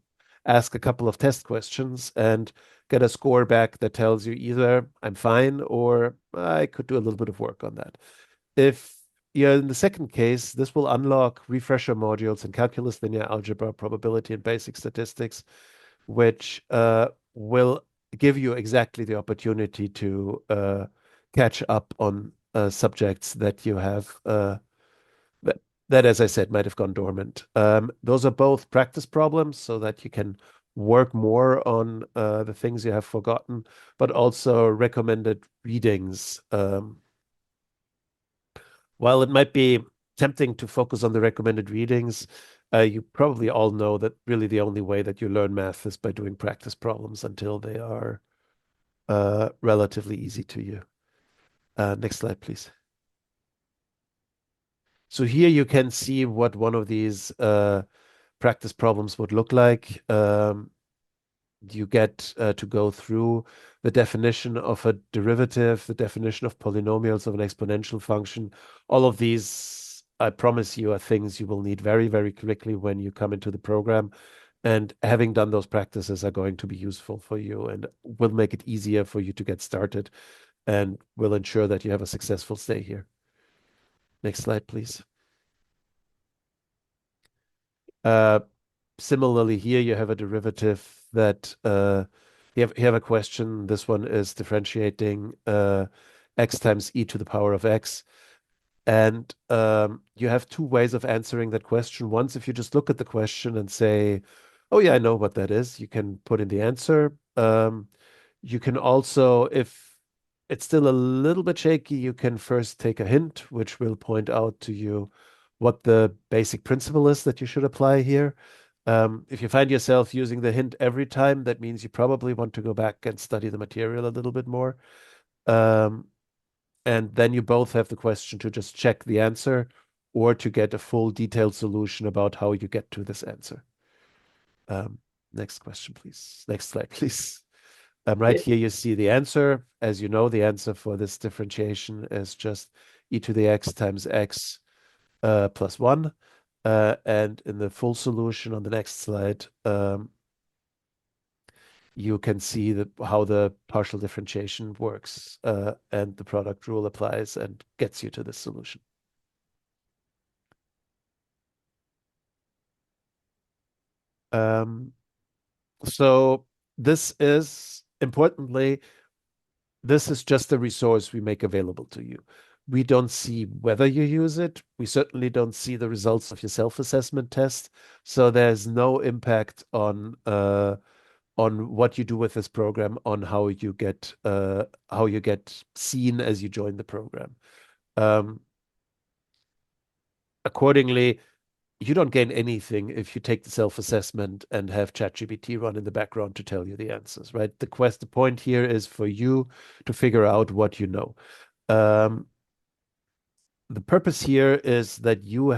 ask a couple of test questions and get a score back that tells you either I'm fine or I could do a little bit of work on that. If you're in the second case, this will unlock refresher modules in calculus, linear algebra, probability, and basic statistics, which will give you exactly the opportunity to catch up on subjects that you have that, as I said, might have gone dormant. Those are both practice problems so that you can work more on the things you have forgotten, but also recommended readings. While it might be tempting to focus on the recommended readings, you probably all know that really the only way that you learn math is by doing practice problems until they are relatively easy to you. Next slide, please. So here you can see what one of these practice problems would look like. You get to go through the definition of a derivative, the definition of polynomials of an exponential function. All of these, I promise you, are things you will need very, very quickly when you come into the program. And having done those practices are going to be useful for you and will make it easier for you to get started and will ensure that you have a successful stay here. Next slide, please. Similarly, here you have a derivative that you have a question. This one is differentiating x times e to the power of x. And you have two ways of answering that question. Once, if you just look at the question and say, oh, yeah, I know what that is, you can put in the answer. You can also, if it's still a little bit shaky, you can first take a hint, which will point out to you what the basic principle is that you should apply here. If you find yourself using the hint every time, that means you probably want to go back and study the material a little bit more. And then you both have the question to just check the answer or to get a full detailed solution about how you get to this answer. Next question, please. Next slide, please. Right here, you see the answer. As you know, the answer for this differentiation is just e to the x times x plus 1. And in the full solution on the next slide, you can see how the partial differentiation works, and the product rule applies and gets you to this solution. So this is, importantly, this is just a resource we make available to you. We don't see whether you use it. We certainly don't see the results of your self-assessment test. So there's no impact on what you do with this program, on how you get seen as you join the program. Accordingly, you don't gain anything if you take the self-assessment and have ChatGPT run in the background to tell you the answers, right? The point here is for you to figure out what you know. The purpose here is that you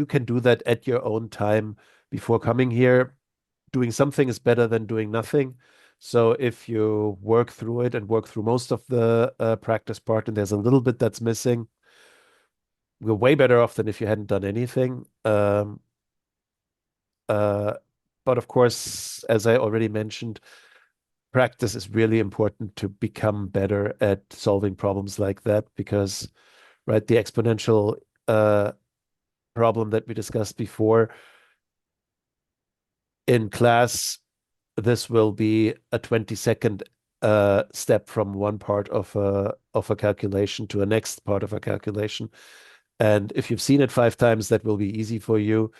can do that at your own time before coming here. Doing something is better than doing nothing. So if you work through it and work through most of the practice part, and there's a little bit that's missing, we're way better off than if you hadn't done anything. But of course, as I already mentioned, practice is really important to become better at solving problems like that because, right, the exponential problem that we discussed before, in class, this will be a 20-second step from one part of a calculation to a next part of a calculation. And if you've seen it 5 times, that will be easy for you.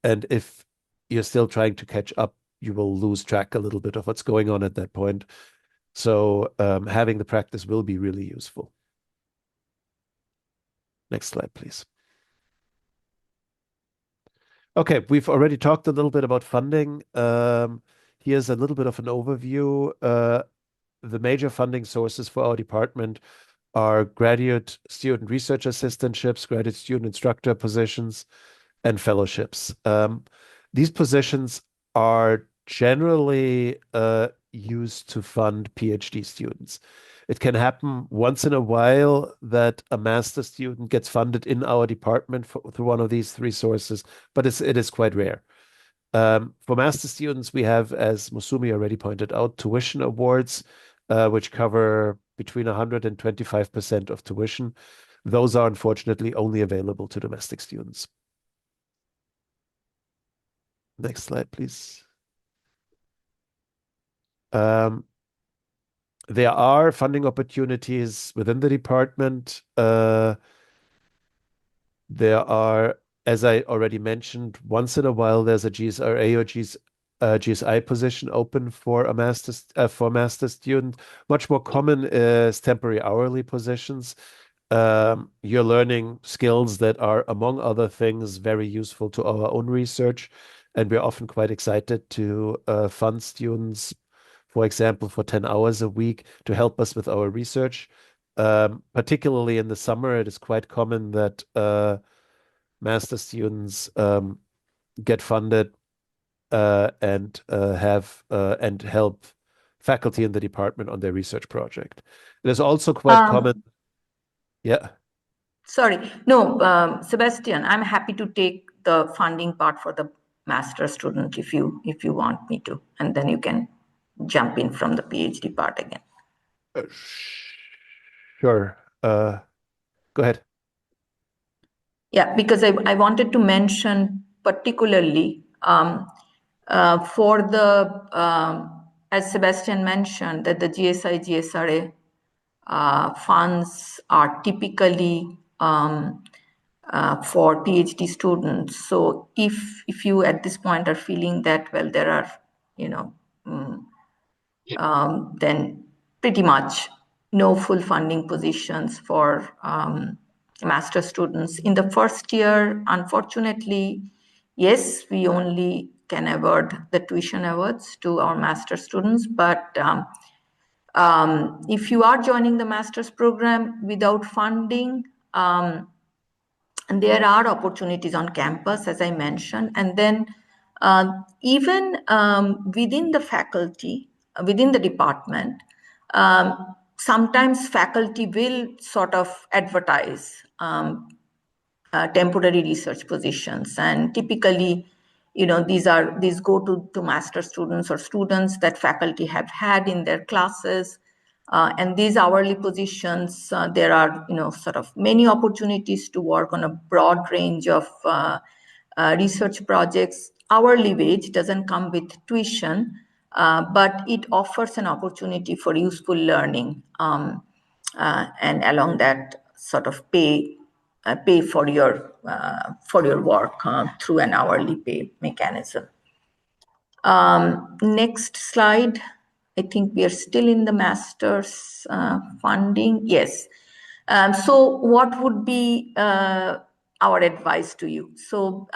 And if you're still trying to catch up, you will lose track a little bit of what's going on at that point. So having the practice will be really useful. Next slide, please. Okay, we've already talked a little bit about funding. Here's a little bit of an overview. The major funding sources for our department are graduate student research assistantships, graduate student instructor positions, and fellowships. These positions are generally used to fund PhD students. It can happen once in a while that a master student gets funded in our department through one of these 3 sources, but it is quite rare. For master students, we have, as Musumi already pointed out, tuition awards, which cover between 100 and 25% of tuition. Those are unfortunately only available to domestic students. Next slide, please. There are funding opportunities within the department. There are, as I already mentioned, once in a while there's a GSRA or GSI position open for a master student. Much more common is temporary hourly positions. You're learning skills that are, among other things, very useful to our own research, and we're often quite excited to fund students, for example, for 10 hours a week to help us with our research. Particularly in the summer, it is quite common that master students get funded and help faculty in the department on their research project. It is also quite common. Yeah. Sorry. No, Sebastian, I'm happy to take the funding part for the master student if you want me to, and then you can jump in from the PhD part again. Sure. Go ahead. Yeah, because I wanted to mention particularly for the, as Sebastian mentioned, that the GSI, GSRA funds are typically for PhD students. So if you at this point are feeling that, well, there are, then pretty much no full funding positions for master students. In the first year, unfortunately, yes, we only can award the tuition awards to our master students, but if you are joining the master's program without funding, and there are opportunities on campus, as I mentioned, and then even within the faculty, within the department, sometimes faculty will sort of advertise temporary research positions, and typically, these go to master students or students that faculty have had in their classes. And these hourly positions, there are, sort of many opportunities to work on a broad range of research projects. Hourly wage doesn't come with tuition, but it offers an opportunity for useful learning, and along that sort of pay for your work through an hourly pay mechanism. Next slide. I think we are still in the master's funding. Yes. So what would be our advice to you? So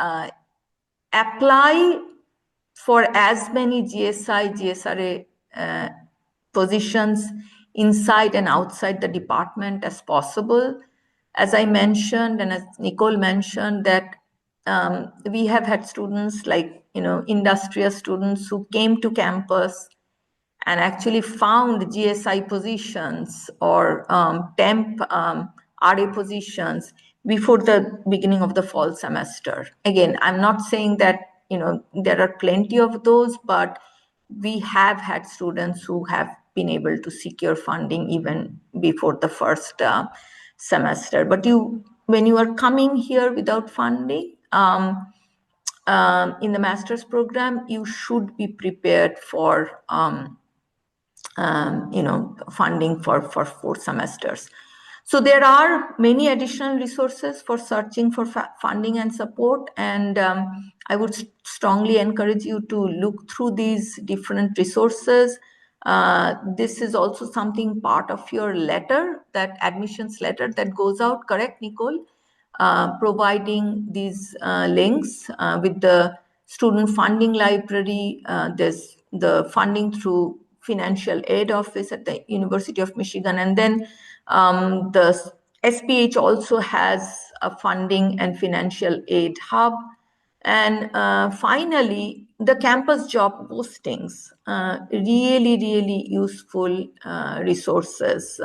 apply for as many GSI, GSRA positions inside and outside the department as possible. As I mentioned, and as Nicole mentioned, that we have had students like, industrial students who came to campus and actually found GSI positions or temp RA positions before the beginning of the fall semester. Again, I'm not saying that, there are plenty of those, but we have had students who have been able to secure funding even before the first semester. But when you are coming here without funding, in the master's program, you should be prepared for funding for 4 semesters. So there are many additional resources for searching for funding and support, and I would strongly encourage you to look through these different resources. This is also something part of your letter, that admissions letter that goes out, correct, Nicole? Providing these links with the student funding library. There's the funding through financial aid office at the University of Michigan, and then the SPH also has a funding and financial aid hub. And finally, the campus job postings, really useful resources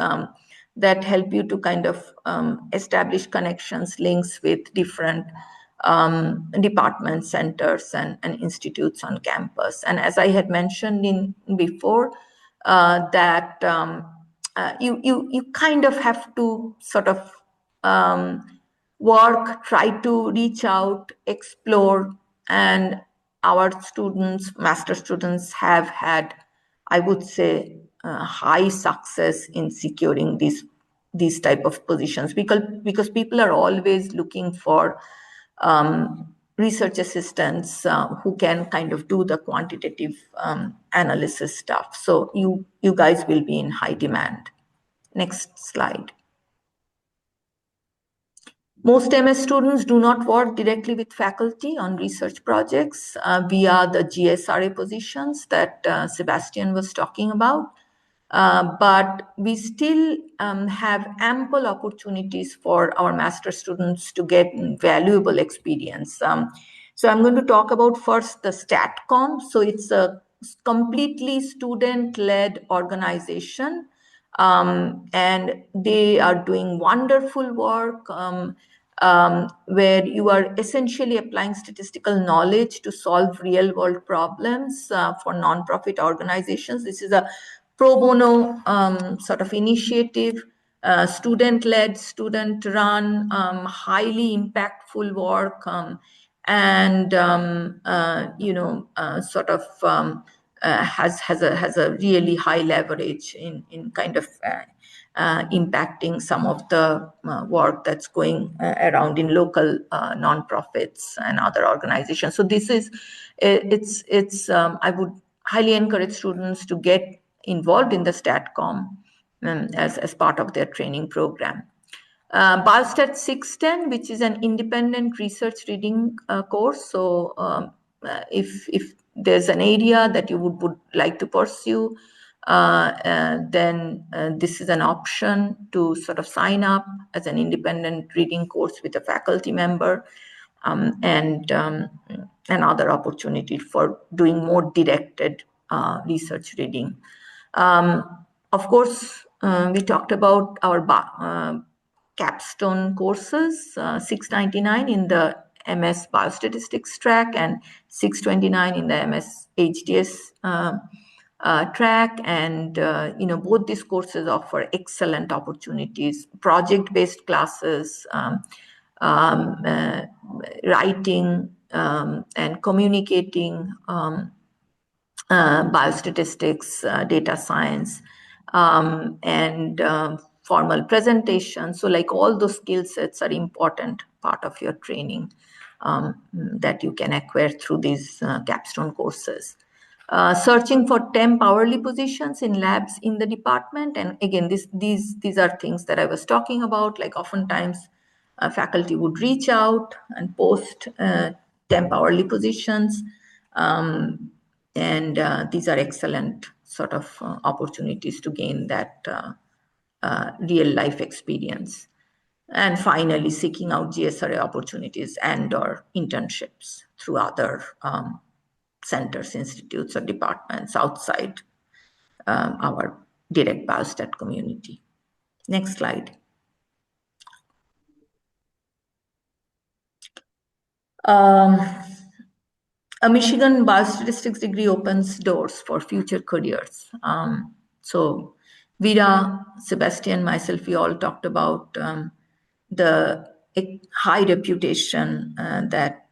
that help you to kind of establish connections, links with different departments, centers, and institutes on campus. And as I had mentioned before, that you kind of have to sort of work, try to reach out, explore, and our students, master students, have had, I would say, high success in securing these type of positions, because people are always looking for research assistants who can kind of do the quantitative analysis stuff. So you guys will be in high demand. Next slide. Most MS students do not work directly with faculty on research projects via the GSRA positions that Sebastian was talking about. But we still have ample opportunities for our master students to get valuable experience. So I'm going to talk about first the StatCom. So it's a completely student-led organization, and they are doing wonderful work where you are essentially applying statistical knowledge to solve real-world problems for nonprofit organizations. This is a pro bono sort of initiative, student-led, student-run, highly impactful work, and sort of has a really high leverage in kind of impacting some of the work that's going around in local nonprofits and other organizations. So this is I would highly encourage students to get involved in the StatCom as part of their training program. Biostat 610, which is an independent research reading course. So if there's an area that you would like to pursue, then this is an option to sort of sign up as an independent reading course with a faculty member, and another opportunity for doing more directed research reading. Of course, we talked about our capstone courses, 699 in the MS Biostatistics track and 629 in the MS HDS track, and both these courses offer excellent opportunities, project-based classes, writing and communicating biostatistics, data science, and formal presentation. So like all those skill sets are important part of your training that you can acquire through these capstone courses. Searching for temp hourly positions in labs in the department. And again, these are things that I was talking about, like oftentimes faculty would reach out and post temp hourly positions. And these are excellent sort of opportunities to gain that real life experience. And finally, seeking out GSRA opportunities and or internships through other centers, institutes, or departments outside our direct biostat community. Next slide. A Michigan biostatistics degree opens doors for future careers. So Vera, Sebastian, myself, we all talked about the high reputation that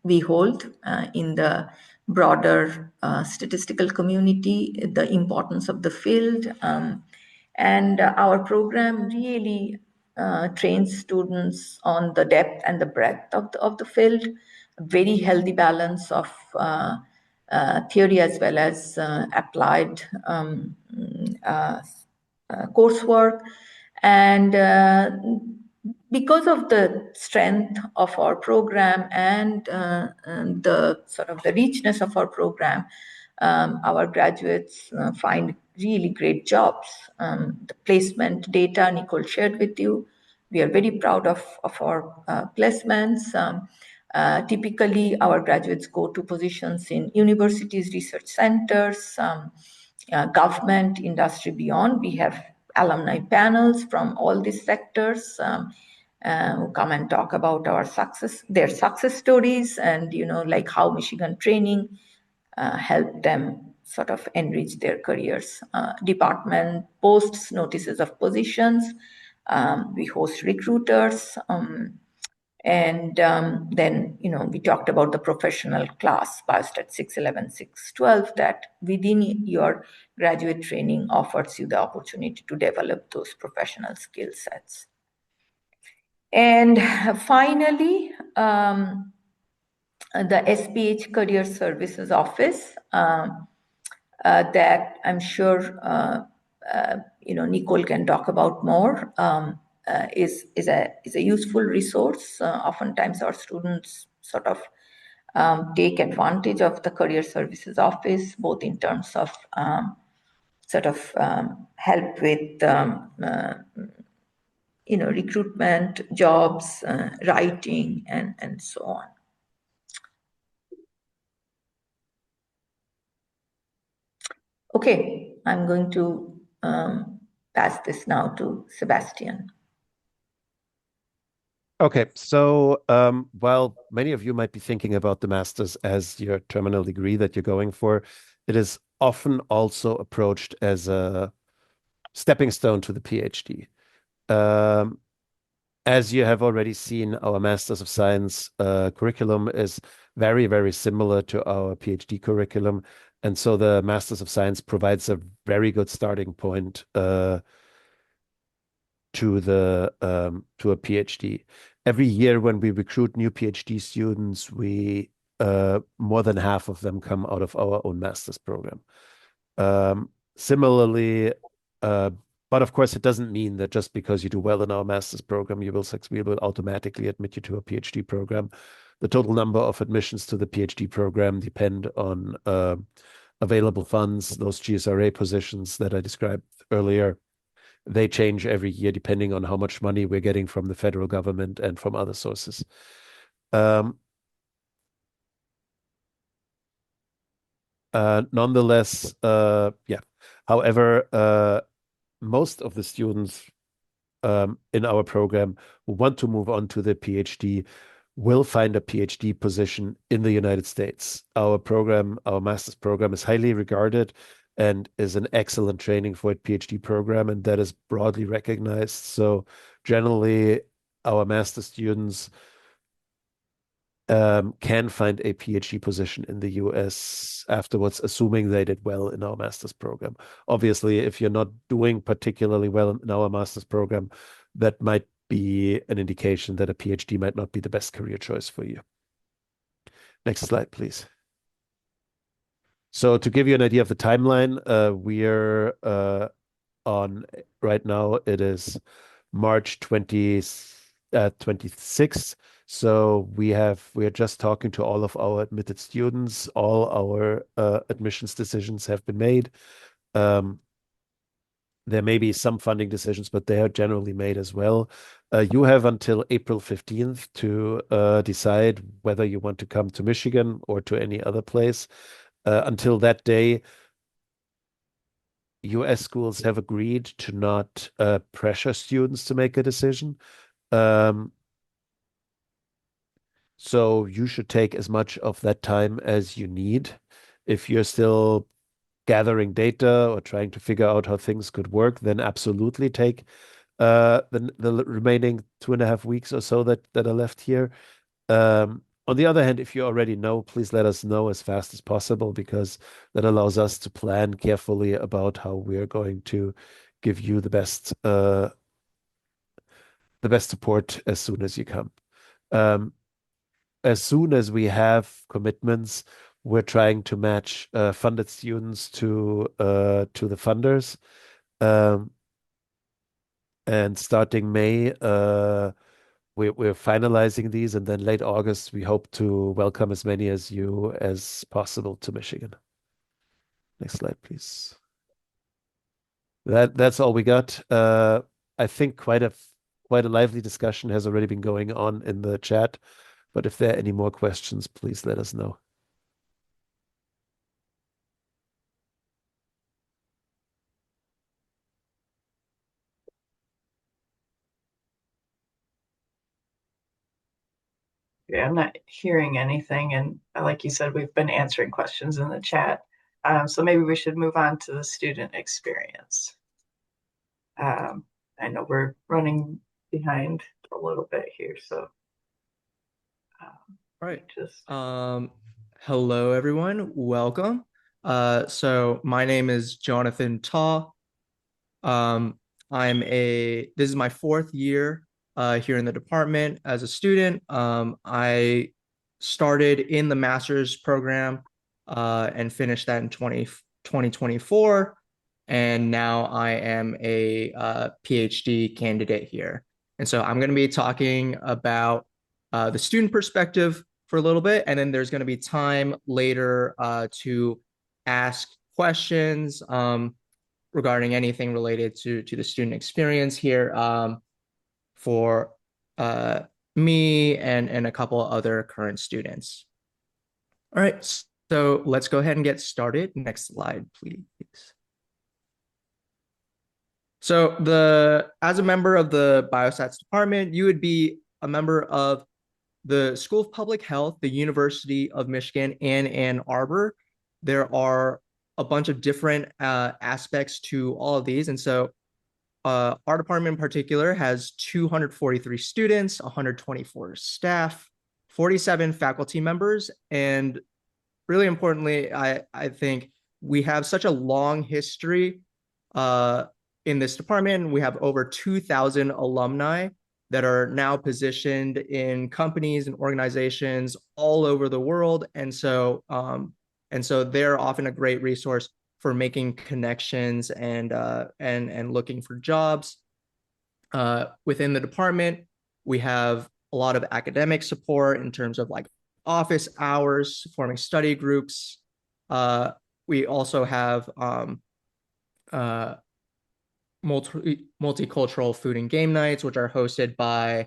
we hold in the broader statistical community, the importance of the field, and our program really trains students on the depth and the breadth of the field, a very healthy balance of theory as well as applied coursework. And because of the strength of our program and the sort of the richness of our program, our graduates find really great jobs. The placement data Nicole shared with you, we are very proud of our placements. Typically, our graduates go to positions in universities, research centers, government, industry beyond. We have alumni panels from all these sectors who come and talk about their success stories, and like how Michigan training helped them sort of enrich their careers. Department posts notices of positions. We host recruiters. And then, we talked about the professional class, Biostat 611, 612, that within your graduate training offers you the opportunity to develop those professional skill sets. And finally, the SPH Career Services Office that I'm sure Nicole can talk about more. Is a useful resource. Oftentimes our students sort of take advantage of the Career Services Office, both in terms of help with recruitment, jobs, writing, and so on. Okay, I'm going to pass this now to Sebastian. Okay, so while many of you might be thinking about the master's as your terminal degree that you're going for, it is often also approached as a stepping stone to the PhD. As you have already seen, our Masters of Science curriculum is very, very similar to our PhD curriculum. And so the Masters of Science provides a very good starting point to a PhD. Every year when we recruit new PhD students, we more than half of them come out of our own master's program. Similarly, but of course, it doesn't mean that just because you do well in our master's program, we will automatically admit you to a PhD program. The total number of admissions to the PhD program depend on available funds, those GSRA positions that I described earlier. They change every year depending on how much money we're getting from the federal government and from other sources. Nonetheless, yeah. However, most of the students in our program who want to move on to the PhD will find a PhD position in the United States. Our master's program is highly regarded and is an excellent training for a PhD program, and that is broadly recognized. So generally, our master students can find a PhD position in the US afterwards, assuming they did well in our master's program. Obviously, if you're not doing particularly well in our master's program, that might be an indication that a PhD might not be the best career choice for you. Next slide, please. So to give you an idea of the timeline, we're on right now, it is March 26th. So we are just talking to all of our admitted students. All our admissions decisions have been made. There may be some funding decisions, but they are generally made as well. You have until April 15th to decide whether you want to come to Michigan or to any other place. Until that day, US schools have agreed to not pressure students to make a decision. So you should take as much of that time as you need. If you're still gathering data or trying to figure out how things could work, then absolutely take the remaining 2.5 weeks or so that are left here. On the other hand, if you already know, please let us know as fast as possible, because that allows us to plan carefully about how we're going to give you the best support as soon as you come. As soon as we have commitments, we're trying to match funded students to the funders. And starting May, we're finalizing these, and then late August, we hope to welcome as many as you as possible to Michigan. Next slide, please. That's all we got. I think quite a lively discussion has already been going on in the chat, but if there are any more questions, please let us know. Yeah, I'm not hearing anything. And like you said, we've been answering questions in the chat. So maybe we should move on to the student experience. I know we're running behind a little bit here, so. All right. Just Hello, everyone. Welcome. So my name is Jonathan Taw. This is my 4th year here in the department as a student. I started in the master's program and finished that in 2024. And now I am a PhD candidate here. And so I'm going to be talking about the student perspective for a little bit, and then there's going to be time later to ask questions regarding anything related to the student experience here for me and a couple other current students. All right, so let's go ahead and get started. Next slide, please. So as a member of the Biostats department, you would be a member of the School of Public Health, the University of Michigan, and Ann Arbor. There are a bunch of different aspects to all of these. And so our department in particular has 243 students, 124 staff, 47 faculty members. And really importantly, I think we have such a long history in this department. We have over 2,000 alumni that are now positioned in companies and organizations all over the world. And so they're often a great resource for making connections and looking for jobs. Within the department, we have a lot of academic support in terms of like office hours, forming study groups. We also have multicultural food and game nights, which are hosted by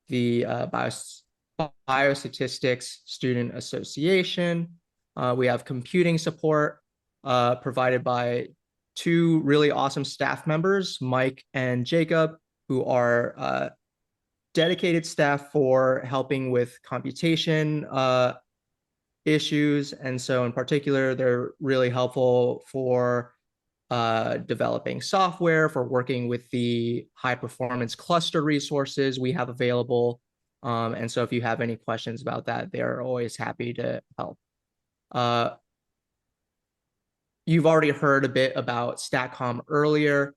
the Biostatistics Student Association. We have computing support provided by 2 really awesome staff members, Mike and Jacob, who are dedicated staff for helping with computation issues. And so in particular, they're really helpful for developing software, for working with the high performance cluster resources we have available. And so if you have any questions about that, they're always happy to help. You've already heard a bit about StatCom earlier,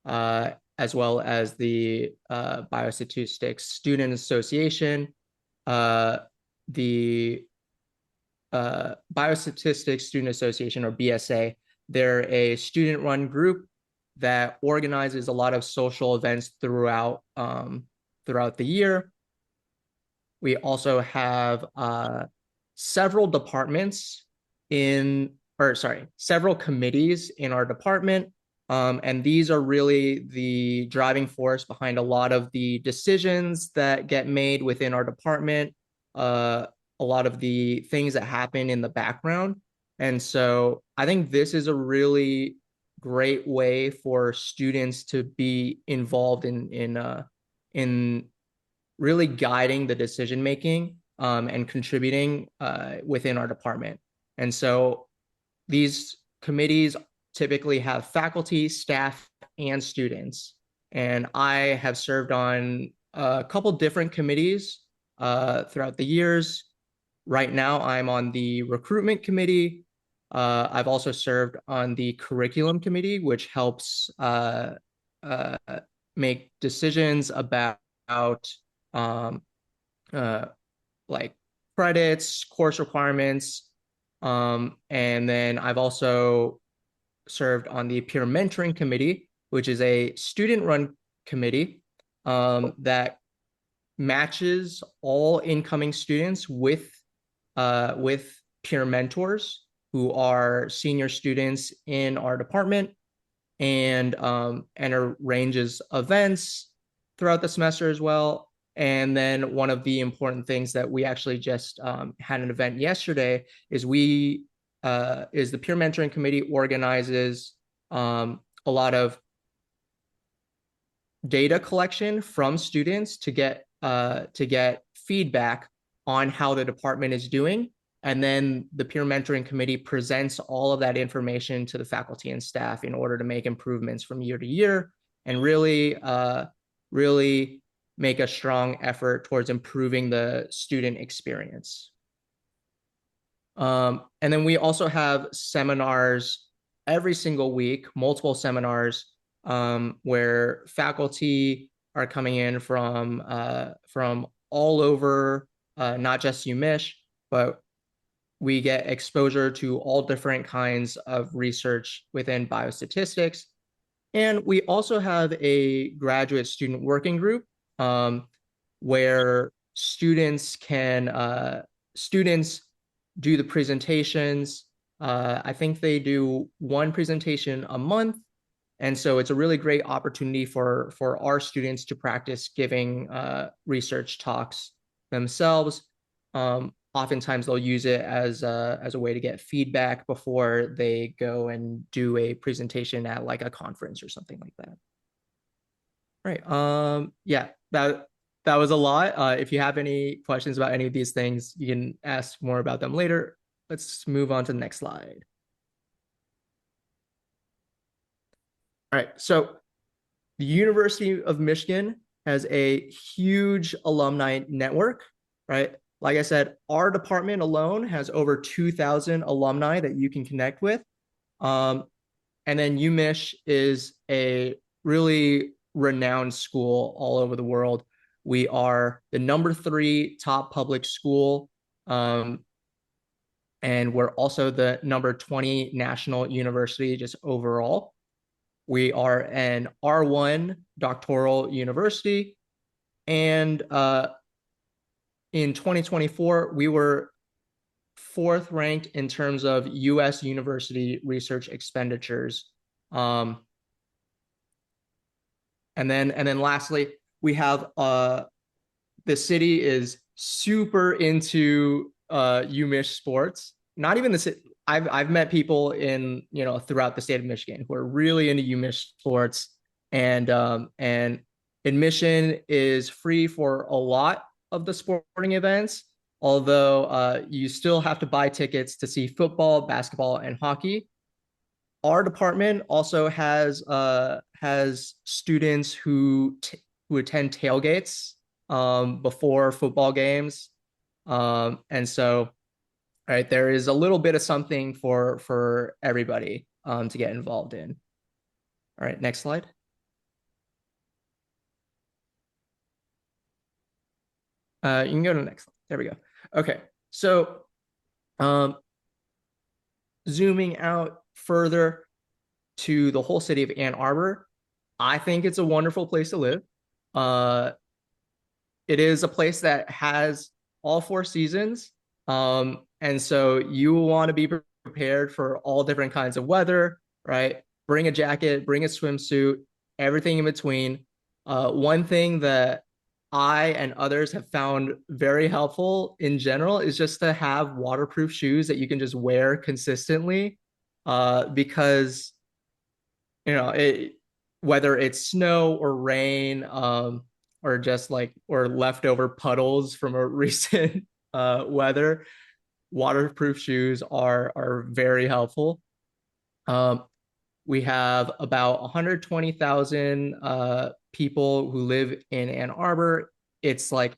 as well as the Biostatistics Student Association. The Biostatistics Student Association, or BSA, they're a student-run group that organizes a lot of social events throughout the year. We also have several departments several committees in our department. And these are really the driving force behind a lot of the decisions that get made within our department, a lot of the things that happen in the background. And so I think this is a really great way for students to be involved in really guiding the decision making and contributing within our department. And so these committees typically have faculty, staff, and students. And I have served on a couple different committees throughout the years. Right now, I'm on the recruitment committee. I've also served on the curriculum committee, which helps make decisions about like credits, course requirements. And then I've also served on the peer mentoring committee, which is a student-run committee that matches all incoming students with peer mentors who are senior students in our department, and arranges events throughout the semester as well. And then one of the important things that we actually just had an event yesterday is the peer mentoring committee organizes a lot of data collection from students to get feedback on how the department is doing. And then the peer mentoring committee presents all of that information to the faculty and staff in order to make improvements from year to year, and really make a strong effort towards improving the student experience. And then we also have seminars every single week, multiple seminars where faculty are coming in from all over, not just UMich, but we get exposure to all different kinds of research within biostatistics. And we also have a graduate student working group where students do the presentations. I think they do one presentation a month. And so it's a really great opportunity for our students to practice giving research talks themselves. Oftentimes they'll use it as a way to get feedback before they go and do a presentation at like a conference or something like that. Right. Yeah, that was a lot. If you have any questions about any of these things, you can ask more about them later. Let's move on to the next slide. All right, so the University of Michigan has a huge alumni network, right? Like I said, our department alone has over 2,000 alumni that you can connect with. And then UMich is a really renowned school all over the world. We are the #3 top public school, and we're also the #20 national university just overall. We are an R1 doctoral university, and in 2024, we were 4th ranked in terms of U.S. university research expenditures. And then lastly, we have the city is super into UMich sports. Not even the city. I've met people throughout the state of Michigan who are really into UMich sports, and admission is free for a lot of the sporting events, although you still have to buy tickets to see football, basketball, and hockey. Our department also has students who attend tailgates before football games. And so, right, there is a little bit of something for everybody to get involved in. All right, next slide. You can go to the next slide. There we go. Okay, so zooming out further to the whole city of Ann Arbor, I think it's a wonderful place to live. It is a place that has all 4 seasons. And so you want to be prepared for all different kinds of weather, right? Bring a jacket, bring a swimsuit, everything in between. One thing that I and others have found very helpful in general is just to have waterproof shoes that you can just wear consistently, because whether it's snow or rain, or just like or leftover puddles from a recent weather, waterproof shoes are very helpful. We have about 120,000 people who live in Ann Arbor. It's like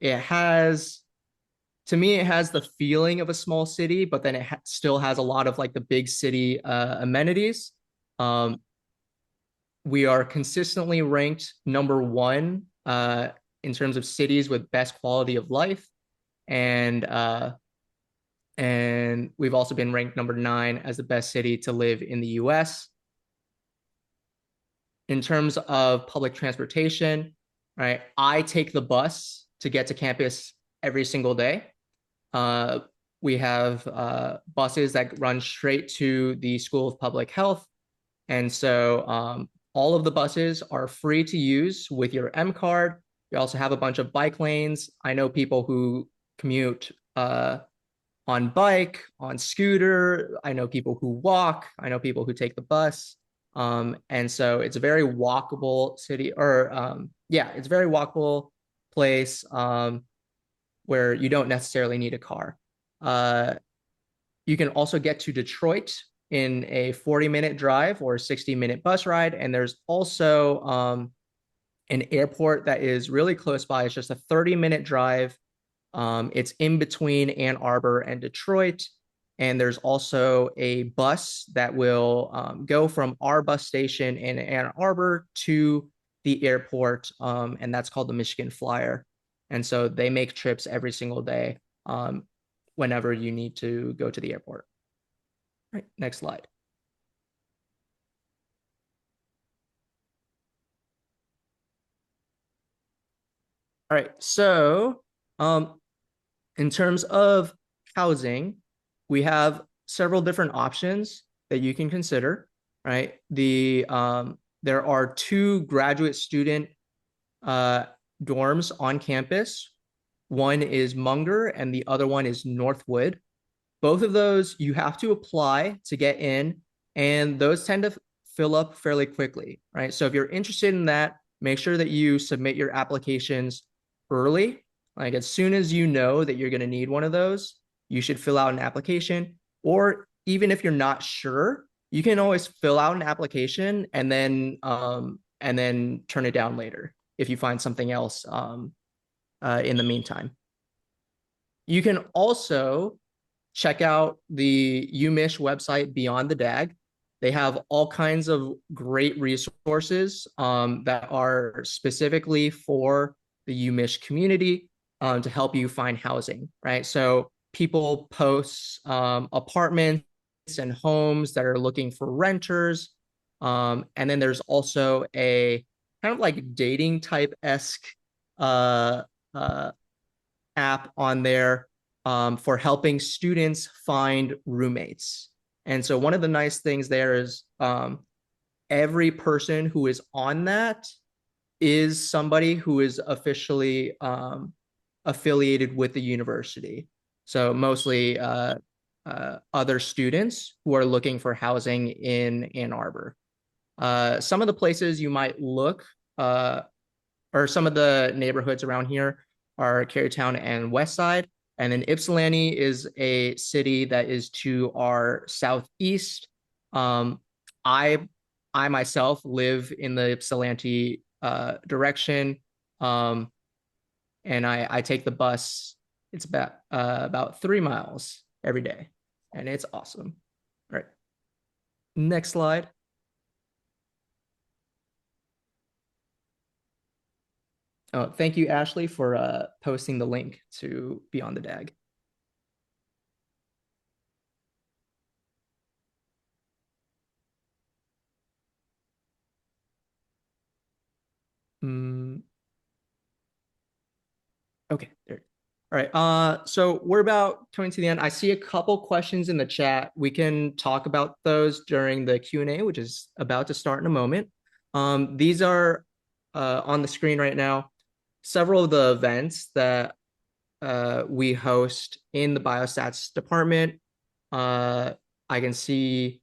it has, to me, it has the feeling of a small city, but then it still has a lot of like the big city amenities. We are consistently ranked #1 in terms of cities with best quality of life, and we've also been ranked #9 as the best city to live in the U.S. In terms of public transportation, right? I take the bus to get to campus every single day. We have buses that run straight to the School of Public Health, and so all of the buses are free to use with your M card. We also have a bunch of bike lanes. I know people who commute on bike, on scooter. I know people who walk. I know people who take the bus. And so it's a very walkable city, or it's a very walkable place where you don't necessarily need a car. You can also get to Detroit in a 40-minute drive or a 60-minute bus ride. And there's also an airport that is really close by. It's just a 30-minute drive. It's in between Ann Arbor and Detroit. And there's also a bus that will go from our bus station in Ann Arbor to the airport, and that's called the Michigan Flyer. And so they make trips every single day whenever you need to go to the airport. All right, next slide. All right, so in terms of housing, we have several different options that you can consider, right? There are 2 graduate student dorms on campus. One is Munger and the other one is Northwood. Both of those you have to apply to get in, and those tend to fill up fairly quickly, right? So if you're interested in that, make sure that you submit your applications early. Like as soon as you know that you're going to need one of those, you should fill out an application. Or even if you're not sure, you can always fill out an application and then turn it down later if you find something else in the meantime. You can also check out the UMich website Beyond the DAG. They have all kinds of great resources that are specifically for the UMich community to help you find housing, right? So people post apartments and homes that are looking for renters. And then there's also a kind of like dating type-esque app on there for helping students find roommates. And so one of the nice things there is every person who is on that is somebody who is officially affiliated with the university. So mostly other students who are looking for housing in Ann Arbor. Some of the places you might look, or some of the neighborhoods around here are Carytown and Westside. And then Ypsilanti is a city that is to our southeast. I myself live in the Ypsilanti direction. and I take the bus. It's about 3 miles every day, and it's awesome. All right, next slide. Oh, thank you, Ashley, for posting the link to be on the DAG. Okay, there. All right. So we're about coming to the end. I see a couple questions in the chat. We can talk about those during the Q&A, which is about to start in a moment. These are on the screen right now. Several of the events that we host in the biostats department. I can see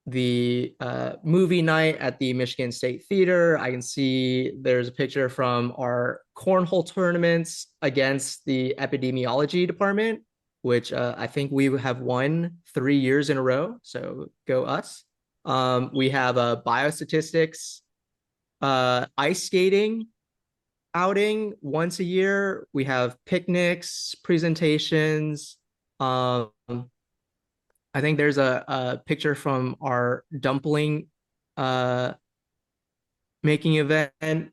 the movie night at the Michigan State Theater. I can see there's a picture from our cornhole tournaments against the epidemiology department, which I think we have won 3 years in a row. So go us. We have a biostatistics ice skating outing once a year. We have picnics, presentations. I think there's a picture from our dumpling making event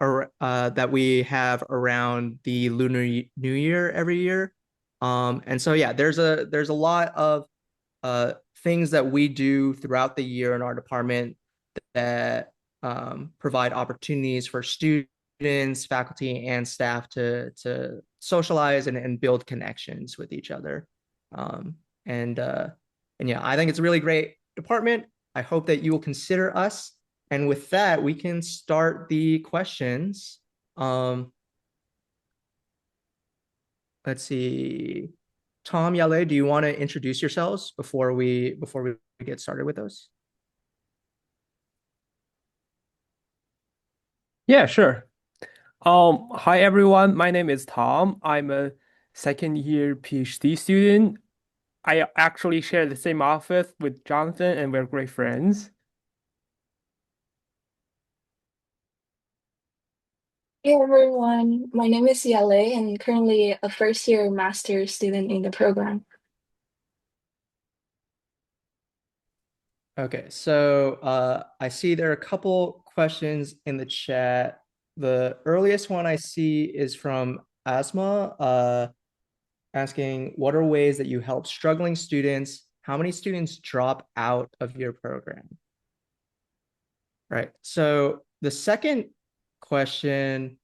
or that we have around the Lunar New Year every year. And so yeah, there's a lot of things that we do throughout the year in our department that provide opportunities for students, faculty, and staff to socialize and build connections with each other. And yeah, I think it's a really great department. I hope that you will consider us. And with that, we can start the questions. Let's see. Tom, Yale, do you want to introduce yourselves before we get started with those? Yeah, sure. Hi everyone. My name is Tom. I'm a second year PhD student. I actually share the same office with Jonathan, and we're great friends. Hey everyone, my name is Yale and currently a first year master's student in the program. Okay, so I see there are a couple questions in the chat. The earliest one I see is from Asma, asking, what are ways that you help struggling students? How many students drop out of your program? Right. So the second question,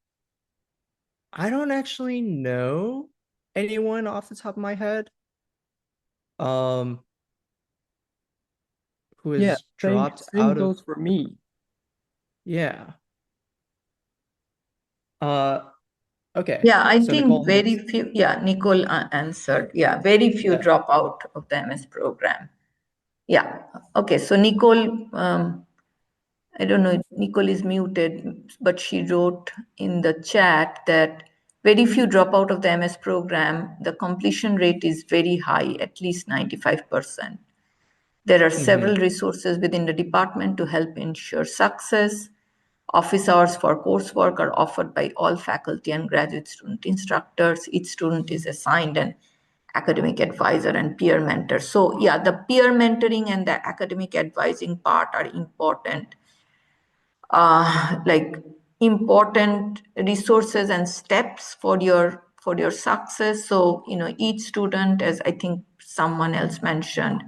I don't actually know anyone off the top of my head who has dropped same out goes of. for me. Yeah. Okay. Yeah, I So think Nicole very few. Yeah, Nicole answered. Yeah, very few Yeah. drop out of the MS program. Yeah. Okay. So Nicole, I don't know, Nicole is muted, but she wrote in the chat that very few drop out of the MS program. The completion rate is very high, at least 95%. There are several resources within the department to help ensure success. Office hours for coursework are offered by all faculty and graduate student instructors. Each student is assigned an academic advisor and peer mentor. So yeah, the peer mentoring and the academic advising part are important, like important resources and steps for your success. So each student, as I think someone else mentioned,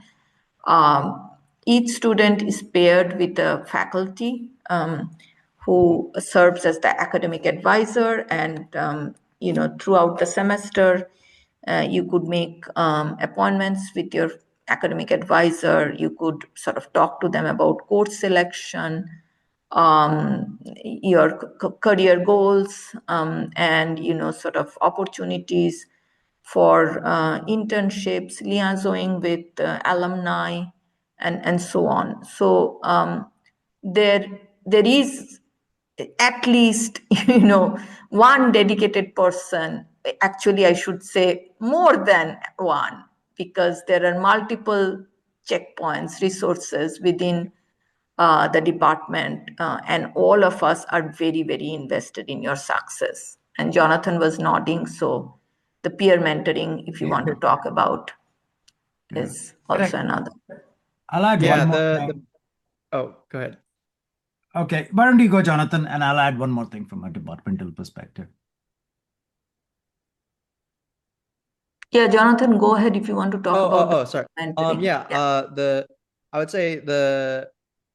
each student is paired with a faculty who serves as the academic advisor, and throughout the semester you could make appointments with your academic advisor. You could sort of talk to them about course selection, your career goals, and sort of opportunities for internships, liaisoning with alumni, and so on. So there is at least one dedicated person. Actually, I should say more than one, because there are multiple checkpoints, resources within the department, and all of us are very, very invested in your success. And Jonathan was nodding. So the peer mentoring, if you want to talk about, is also another. I'll add Yeah, one more thing. Oh, go ahead. Okay, why don't you go, Jonathan, and I'll add one more thing from a departmental perspective. Yeah, Jonathan, go ahead if you want to talk about sorry. mentoring. I would say the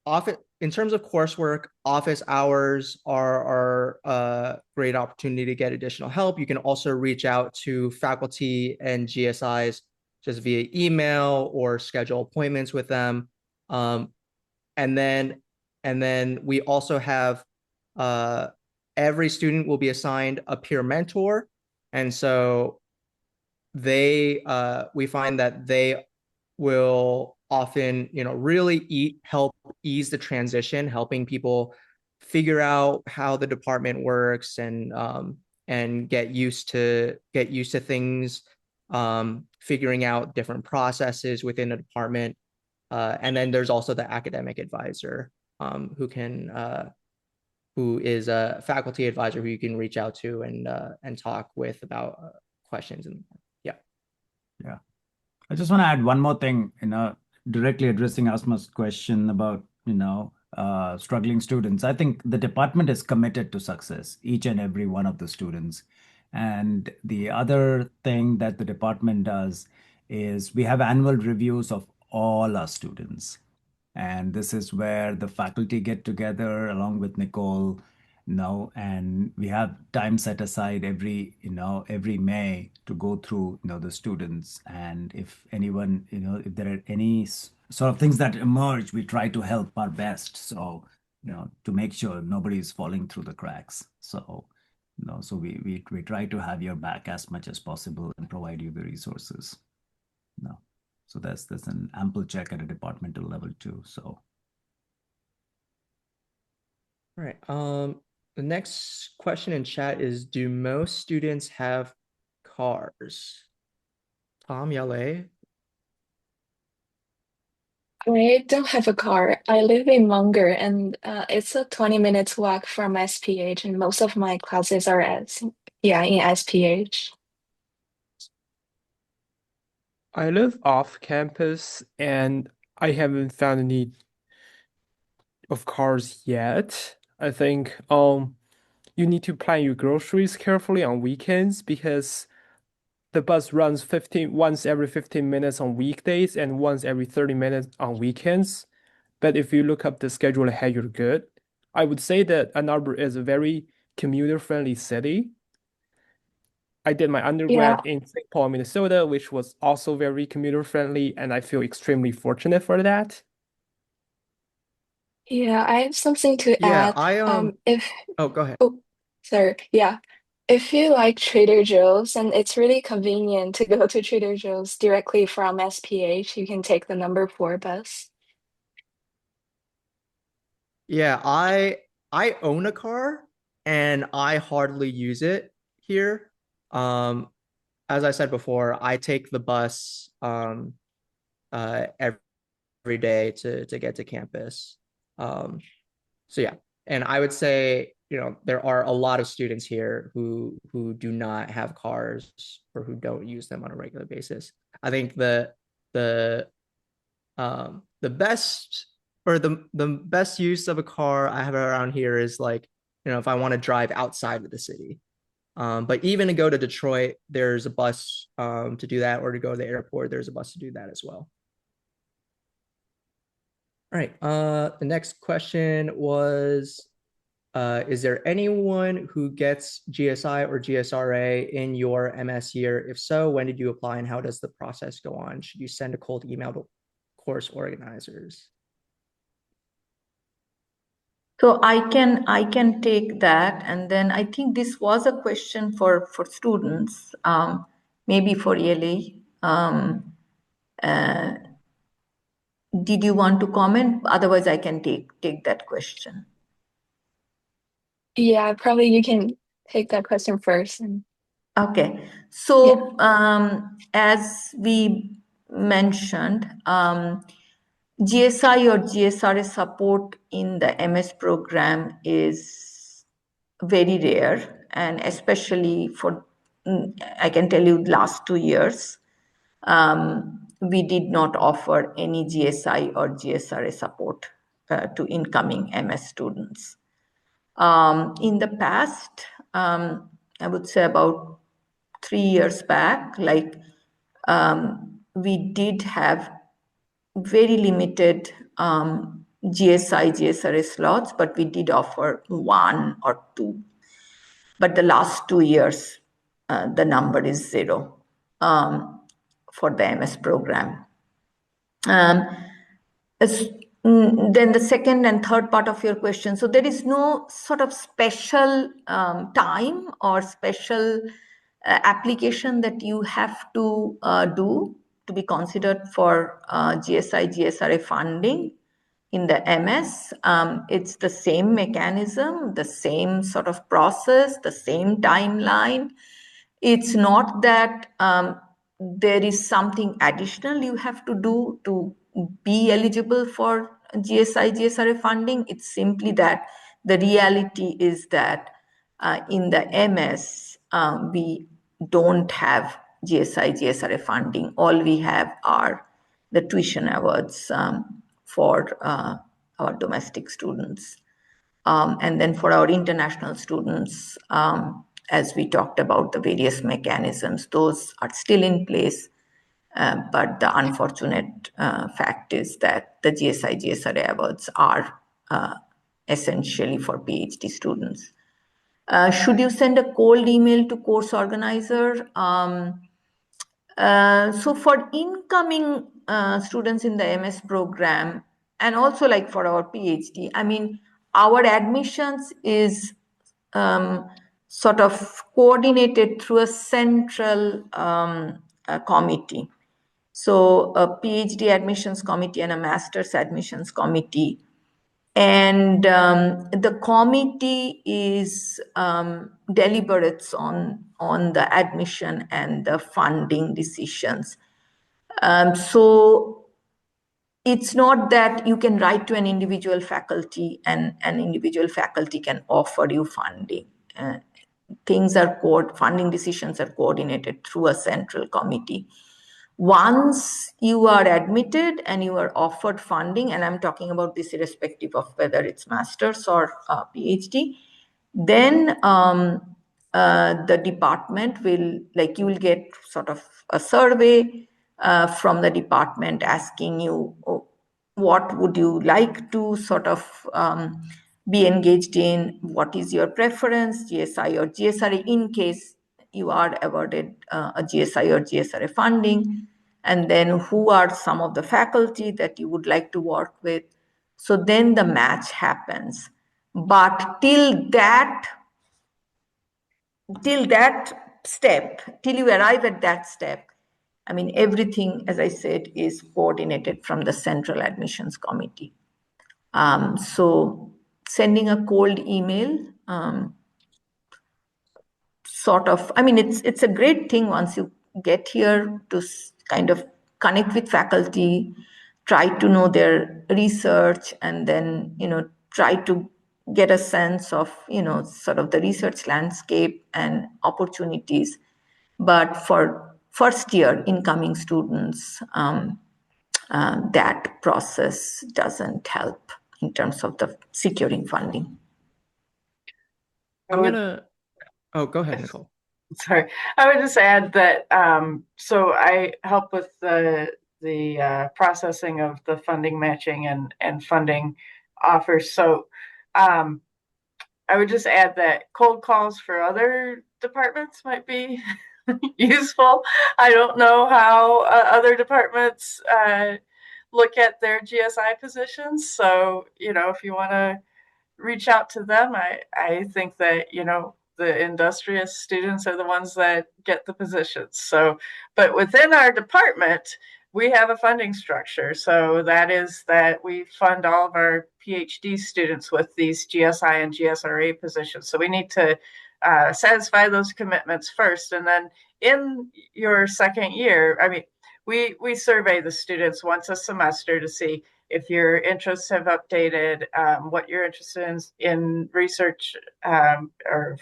office in terms of coursework, office hours are a great opportunity to get additional help. You can also reach out to faculty and GSIs just via email or schedule appointments with them. And then we also have every student will be assigned a peer mentor, and so we find that they will often really help ease the transition, helping people figure out how the department works and get used to things, figuring out different processes within a department, and then there's also the academic advisor, who is a faculty advisor who you can reach out to and talk with about questions. And Yeah. I just want to add one more thing, directly addressing Asma's question about, struggling students. I think the department is committed to success, each and every one of the students. And the other thing that the department does is we have annual reviews of all our students. And this is where the faculty get together along with Nicole, and we have time set aside every May to go through, the students. And if anyone, if there are any sort of things that emerge, we try to help our best. So, to make sure nobody is falling through the cracks. So, so we try to have your back as much as possible and provide you the resources. No. So there's an ample check at a departmental level too. So. All right. The next question in chat is, do most students have cars? Tom, Yale? I don't have a car. I live in Munger, and it's a 20 minutes walk from SPH, and most of my classes are in SPH. I live off campus and I haven't found a need of cars yet. I think you need to plan your groceries carefully on weekends because the bus runs once every 15 minutes on weekdays and once every 30 minutes on weekends. But if you look up the schedule ahead, you're good. I would say that Ann Arbor is a very commuter-friendly city. I did my undergrad in St. Paul, Minnesota, which was also very commuter-friendly, and I feel extremely fortunate for that. Yeah, I have something to Yeah, add. Oh, go ahead. Oh, sorry. Yeah. If you like Trader Joe's, and it's really convenient to go to Trader Joe's directly from SPH, you can take the number 4 bus. Yeah, I own a car and I hardly use it here. As I said before, I take the bus every day to get to campus. So yeah, and I would say, there are a lot of students here who do not have cars or who don't use them on a regular basis. I think the best or the best use of a car I have around here is like, if I want to drive outside of the city. But even to go to Detroit, there's a bus to do that, or to go to the airport, there's a bus to do that as well. All right. The next question was, is there anyone who gets GSI or GSRA in your MS year? If so, when did you apply and how does the process go on? Should you send a cold email to course organizers? So I can take that, and then I think this was a question for students, maybe for ELA. Did you want to comment? Otherwise, I can take that question. Yeah, probably you can take that question first. Okay. So as we mentioned, GSI or GSRA support in the MS program is very rare, and especially for, I can tell you, last 2 years, we did not offer any GSI or GSRA support to incoming MS students. In the past, I would say about 3 years back, we did have very limited GSI, GSRA slots, but we did offer 1 or 2. But the last 2 years, the number is 0 for the MS program. Then the second and third part of your question. So there is no sort of special time or special application that you have to do to be considered for GSI, GSRA funding in the MS. It's the same mechanism, the same sort of process, the same timeline. It's not that there is something additional you have to do to be eligible for GSI, GSRA funding. It's simply that the reality is that in the MS, we don't have GSI, GSRA funding. All we have are the tuition awards for our domestic students. And then for our international students, as we talked about the various mechanisms, those are still in place. But the unfortunate fact is that the GSI, GSRA awards are essentially for PhD students. Should you send a cold email to course organizer? So for incoming students in the MS program, and also like for our PhD, I mean, our admissions is sort of coordinated through a central committee. So a PhD admissions committee and a master's admissions committee. And the committee is deliberates on the admission and the funding decisions. So it's not that you can write to an individual faculty and an individual faculty can offer you funding. Funding decisions are coordinated through a central committee. Once you are admitted and you are offered funding, and I'm talking about this irrespective of whether it's master's or PhD, then the department will, like, you will get sort of a survey from the department asking you, oh, what would you like to sort of be engaged in? What is your preference, GSI or GSRA, in case you are awarded a GSI or GSRA funding? And then who are some of the faculty that you would like to work with? So then the match happens. But till that step, till you arrive at that step, I mean, everything, as I said, is coordinated from the central admissions committee. So sending a cold email, sort of, I mean, it's a great thing once you get here to kind of connect with faculty, try to know their research, and then, try to get a sense of, sort of the research landscape and opportunities. But for first year incoming students, that process doesn't help in terms of the securing funding. I'm gonna, oh, go ahead, Nicole. Sorry, I would just add that so I help with the processing of the funding matching and funding offers. So I would just add that cold calls for other departments might be useful. I don't know how other departments look at their GSI positions. So, if you want to reach out to them, I think that, the industrious students are the ones that get the positions. So, but within our department, we have a funding structure. So that is that we fund all of our PhD students with these GSI and GSRA positions. So we need to satisfy those commitments first. And then in your second year, I mean, we survey the students once a semester to see if your interests have updated, what you're interested in research, or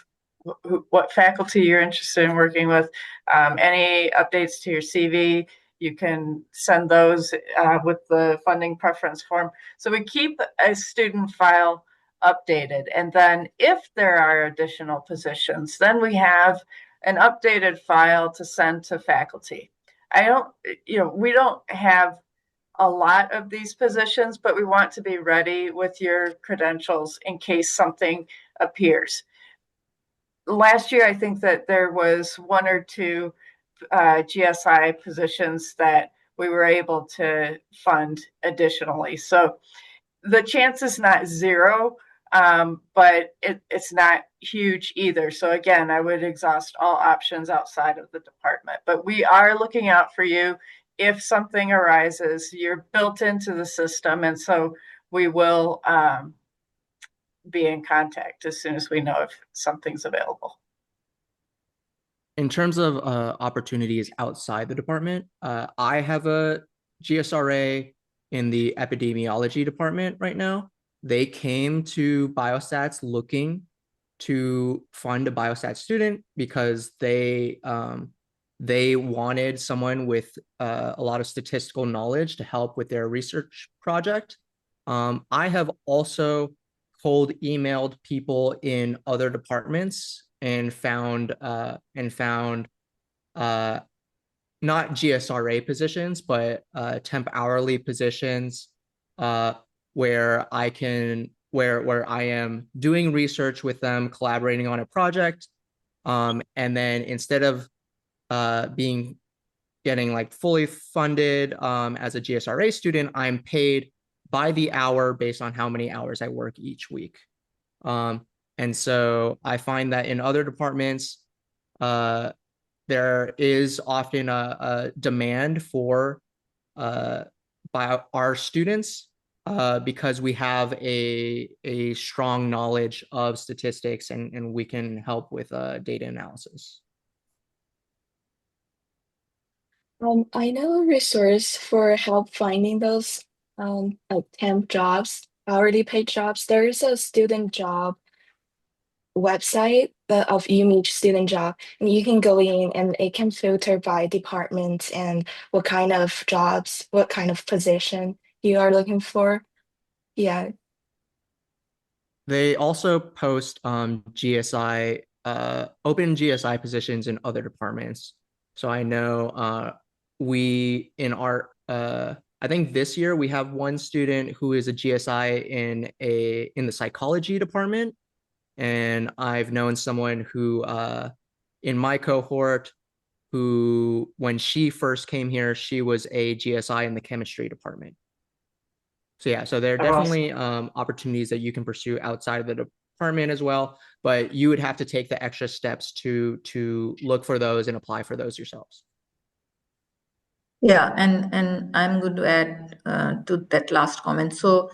what faculty you're interested in working with, any updates to your CV. You can send those with the funding preference form. So we keep a student file updated. And then if there are additional positions, then we have an updated file to send to faculty. We don't have a lot of these positions, but we want to be ready with your credentials in case something appears. Last year, I think that there was one or two GSI positions that we were able to fund additionally. So the chance is not zero, but it's not huge either. So again, I would exhaust all options outside of the department. But we are looking out for you if something arises. You're built into the system, and so we will be in contact as soon as we know if something's available. In terms of opportunities outside the department, I have a GSRA in the epidemiology department right now. They came to Biostats looking to fund a Biostats student because they wanted someone with a lot of statistical knowledge to help with their research project. I have also cold emailed people in other departments and found not GSRA positions, but temp hourly positions where I am doing research with them, collaborating on a project, and then instead of getting like fully funded as a GSRA student, I'm paid by the hour based on how many hours I work each week. And so I find that in other departments, there is often a demand for by our students because we have a strong knowledge of statistics and we can help with data analysis. I know a resource for help finding those like temp jobs, hourly paid jobs. There is a student job website of UMeach student job, and you can go in and it can filter by department and what kind of jobs, what kind of position you are looking for. Yeah. They also post GSI open GSI positions in other departments. So I know we in our I think this year we have one student who is a GSI in the psychology department, and I've known someone who in my cohort who when she first came here, she was a GSI in the chemistry department. So yeah, so there are definitely opportunities that you can pursue outside of the department as well, but you would have to take the extra steps to look for those and apply for those yourselves. Yeah, and I'm going to add to that last comment. So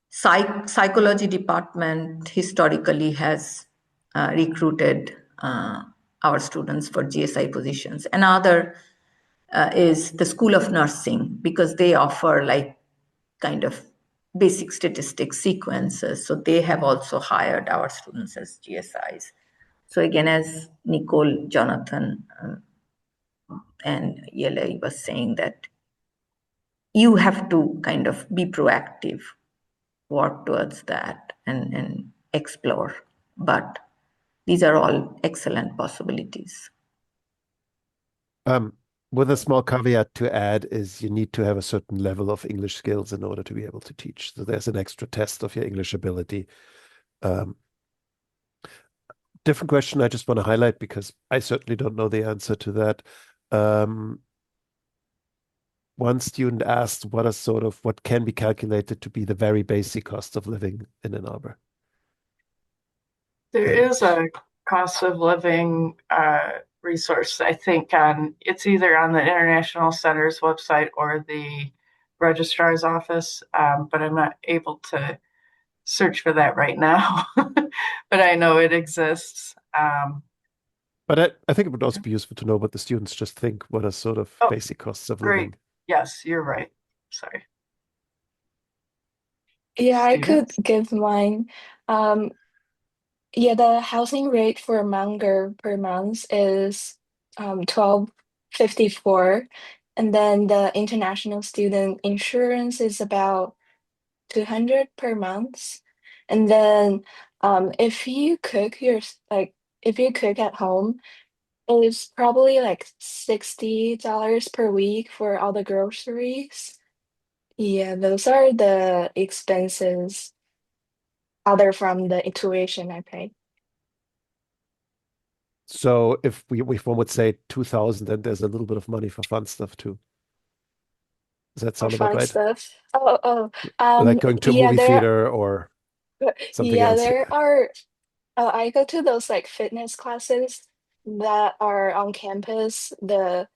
psychology department historically has recruited our students for GSI positions. Another is the School of Nursing, because they offer like kind of basic statistics sequences. So they have also hired our students as GSIs. So again, as Nicole, Jonathan, and Yele was saying, that you have to kind of be proactive, work towards that and explore. But these are all excellent possibilities. With a small caveat to add is you need to have a certain level of English skills in order to be able to teach. So there's an extra test of your English ability. Different question I just want to highlight because I certainly don't know the answer to that. One student asked what can be calculated to be the very basic cost of living in Ann Arbor. There is a cost of living resource, I think, it's either on the International Center's website or the registrar's office, but I'm not able to search for that right now. But I know it exists. But I think it would also be useful to know what the students just think. What are sort of basic costs of great. living? Yes, you're right. Sorry. Yeah, I could Students? give mine. Yeah, the housing rate for Munger per month is 12.54, and then the international student insurance is about 200 per month. And then if you cook if you cook at home, it's probably like $60 per week for all the groceries. Yeah, those are the expenses other from the tuition I pay. So if one would say 2000, then there's a little bit of money for fun stuff too. Does that For sound about fun right? stuff. Oh, Like going to a yeah, movie theater or something yeah, else? there are. I go to those like fitness classes that are on campus. The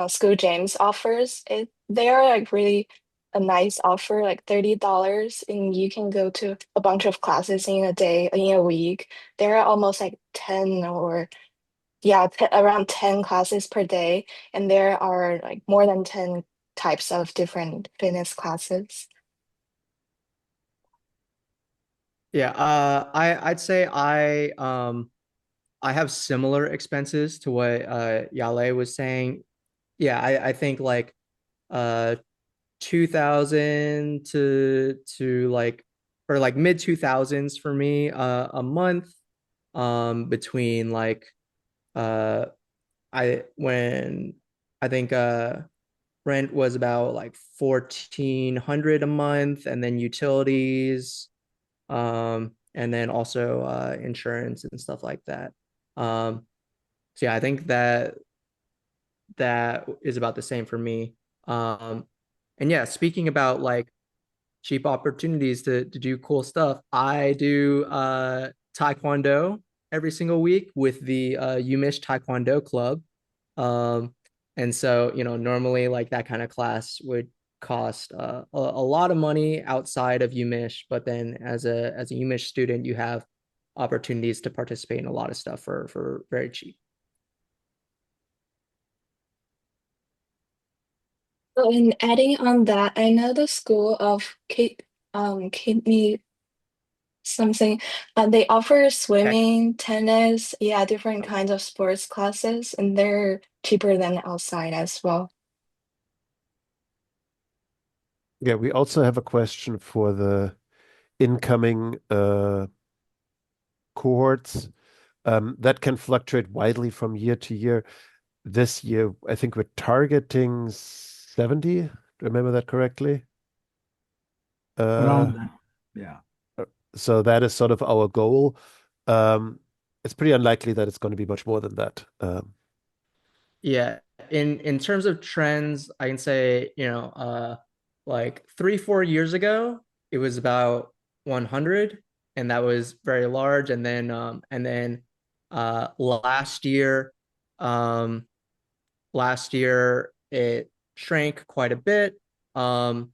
school James offers it. They are like really a nice offer, like $30, and you can go to a bunch of classes in a day, in a week. There are almost like 10 or yeah, t around 10 classes per day, and there are like more than 10 types of different fitness classes. Yeah, I'd say I have similar expenses to what Yale was saying. Yeah, I think like uh 2000 to like or like mid 2000s for me a month between like uh when I think rent was about like 1400 a month, and then utilities, and then also insurance and stuff like that. So yeah, I think that is about the same for me. And yeah, speaking about like cheap opportunities to do cool stuff, I do taekwondo every single week with the UMich Taekwondo Club. Um, and so, normally like that kind of class would cost a lot of money outside of UMich, but then as a UMich student, you have opportunities to participate in a lot of stuff for very cheap. So in adding on that, I know the School of Kidney something. They offer Tech. swimming, tennis, yeah, different kinds of sports classes, and they're cheaper than outside as well. Yeah, we also have a question for the incoming cohorts. That can fluctuate widely from year to year. This year, I think we're targeting 70. Remember that correctly? Around that. Yeah. So that is sort of our goal. Um, it's pretty unlikely that it's going to be much more than that. Yeah, in terms of trends, I can say, like 3 4 years ago, it was about 100, and that was very large. And then um last year it shrank quite a bit. And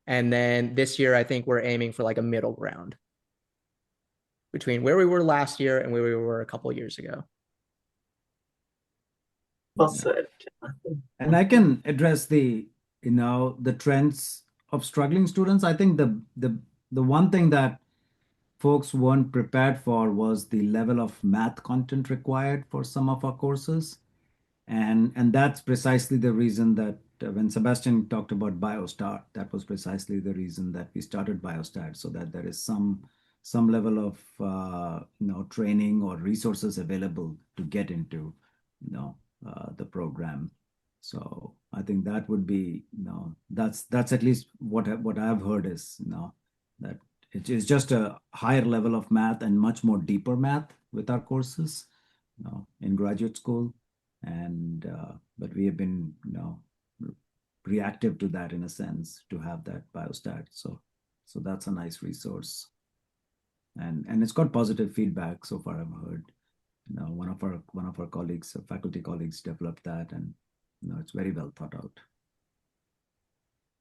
then this year I think we're aiming for like a middle ground between where we were last year and where we were a couple of years ago. Well Yeah. said. And I can address the trends of struggling students. I think the one thing that folks weren't prepared for was the level of math content required for some of our courses. And that's precisely the reason that when Sebastian talked about Biostat, that was precisely the reason that we started Biostat, so that there is some level of training or resources available to get into the program. So I think that would be that's at least what I've heard is that it is just a higher level of math and much more deeper math with our courses in graduate school. And but we have been reactive to that in a sense to have that biostat. So that's a nice resource, and it's got positive feedback so far. I've heard one of our colleagues, faculty colleagues, developed that, and it's very well thought out.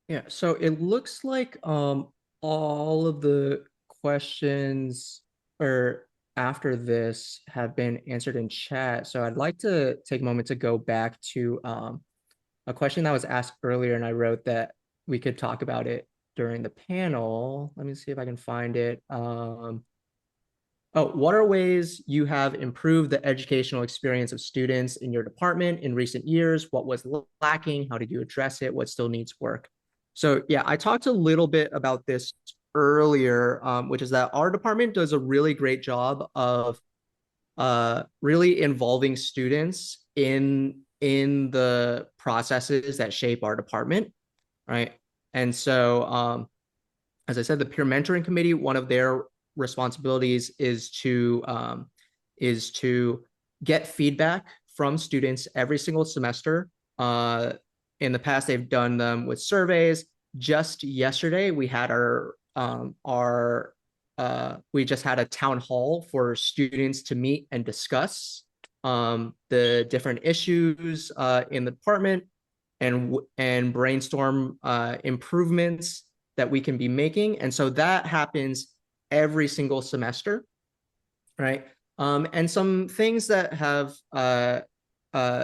Yeah, so it looks like all of the questions or after this have been answered in chat. So I'd like to take a moment to go back to a question that was asked earlier, and I wrote that we could talk about it during the panel. Let me see if I can find it. What are ways you have improved the educational experience of students in your department in recent years? What was lacking? How did you address it? What still needs work? So yeah, I talked a little bit about this earlier, which is that our department does a really great job of really involving students in the processes that shape our department, right? And so, as I said, the peer mentoring committee, one of their responsibilities is to get feedback from students every single semester. In the past, they've done them with surveys. Just yesterday, we had we just had a town hall for students to meet and discuss the different issues in the department and brainstorm improvements that we can be making. And so that happens every single semester, right? And some things that have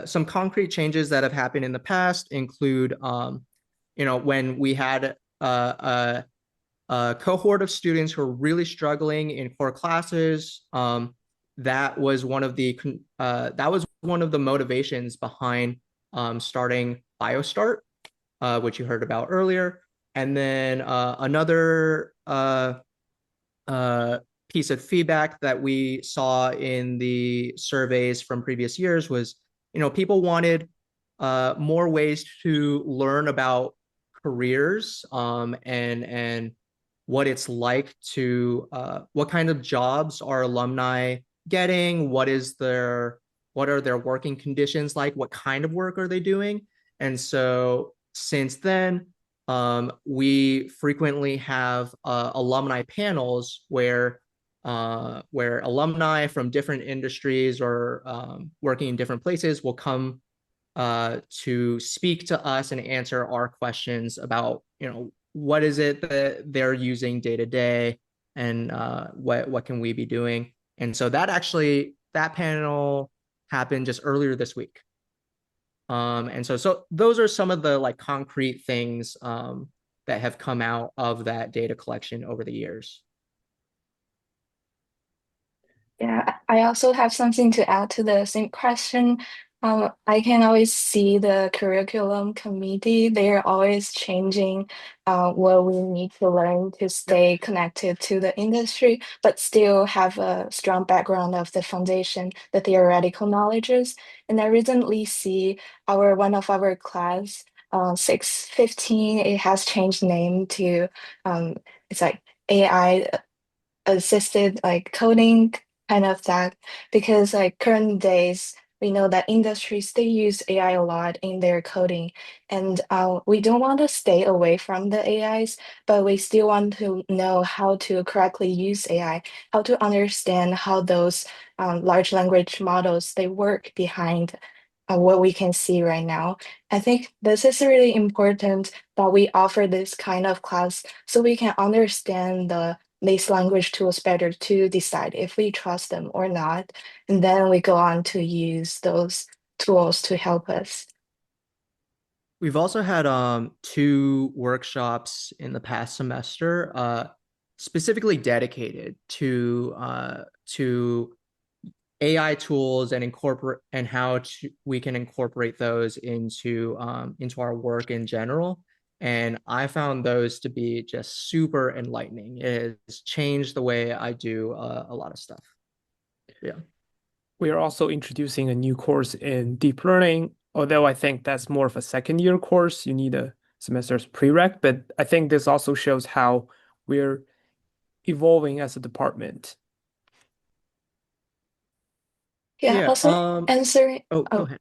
some concrete changes that have happened in the past include, when we had a cohort of students who are really struggling in core classes. That was one of the motivations behind starting BioStart, which you heard about earlier. And then another piece of feedback that we saw in the surveys from previous years was, people wanted more ways to learn about careers and what it's like to what kind of jobs are alumni getting, what are their working conditions like, what kind of work are they doing. And so since then, we frequently have alumni panels where alumni from different industries or working in different places will come to speak to us and answer our questions about, what is it that they're using day to day, and what can we be doing. And so that panel happened just earlier this week. And so those are some of the like concrete things that have come out of that data collection over the years. Yeah, I also have something to add to the same question. I can always see the curriculum committee. They're always changing what we need to learn to stay connected to the industry, but still have a strong background of the foundation, the theoretical knowledges. And I recently see one of our class, 615, it has changed name to it's like AI assisted like coding kind of that, because like current days we know that industries they use AI a lot in their coding, and we don't want to stay away from the AIs, but we still want to know how to correctly use AI, how to understand how those large language models they work behind what we can see right now. I think this is really important that we offer this kind of class so we can understand these language tools better to decide if we trust them or not. And then we go on to use those tools to help us. We've also had 2 workshops in the past semester specifically dedicated to AI tools and how we can incorporate those into our work in general. And I found those to be just super enlightening. It has changed the way I do a lot of stuff. Yeah. We are also introducing a new course in deep learning, although I think that's more of a second year course. You need a semester's prereq, but I think this also shows how we're evolving as a department. Yeah, Yeah. also answering. Go ahead.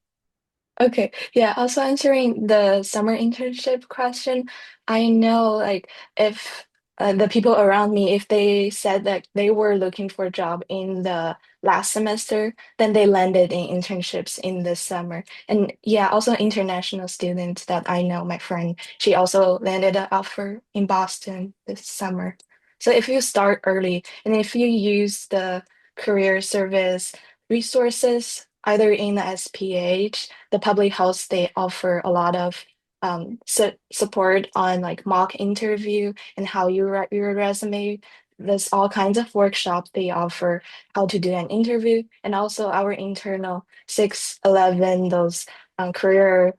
Okay, yeah, also answering the summer internship question, I know like if the people around me, if they said that they were looking for a job in the last semester, then they landed in internships in the summer. And yeah, also international students that I know, my friend, she also landed an offer in Boston this summer. So if you start early and if you use the career service resources, either in the SPH, the public health, they offer a lot of support on like mock interview and how you write your resume there's all kinds of workshops they offer, how to do an interview, and also our internal 611, those career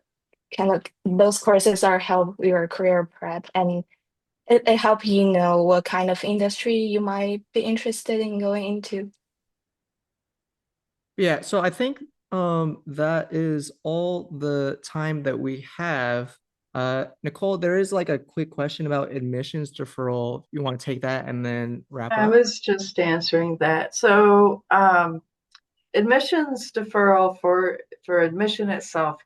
kind of those courses are help your career prep, and it help you know what kind of industry you might be interested in going into. Yeah, so I think that is all the time that we have. Nicole, there is like a quick question about admissions deferral. You want to take that and then wrap I up? was just answering that. So, admissions deferral for admission itself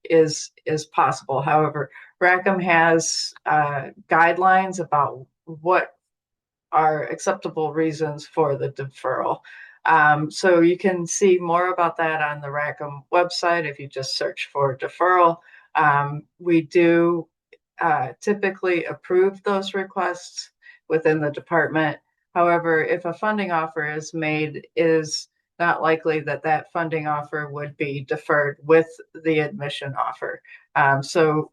is possible. However, Rackham has guidelines about what are acceptable reasons for the deferral. So you can see more about that on the Rackham website if you just search for deferral. We do typically approve those requests within the department. However, if a funding offer is made, it is not likely that that funding offer would be deferred with the admission offer. So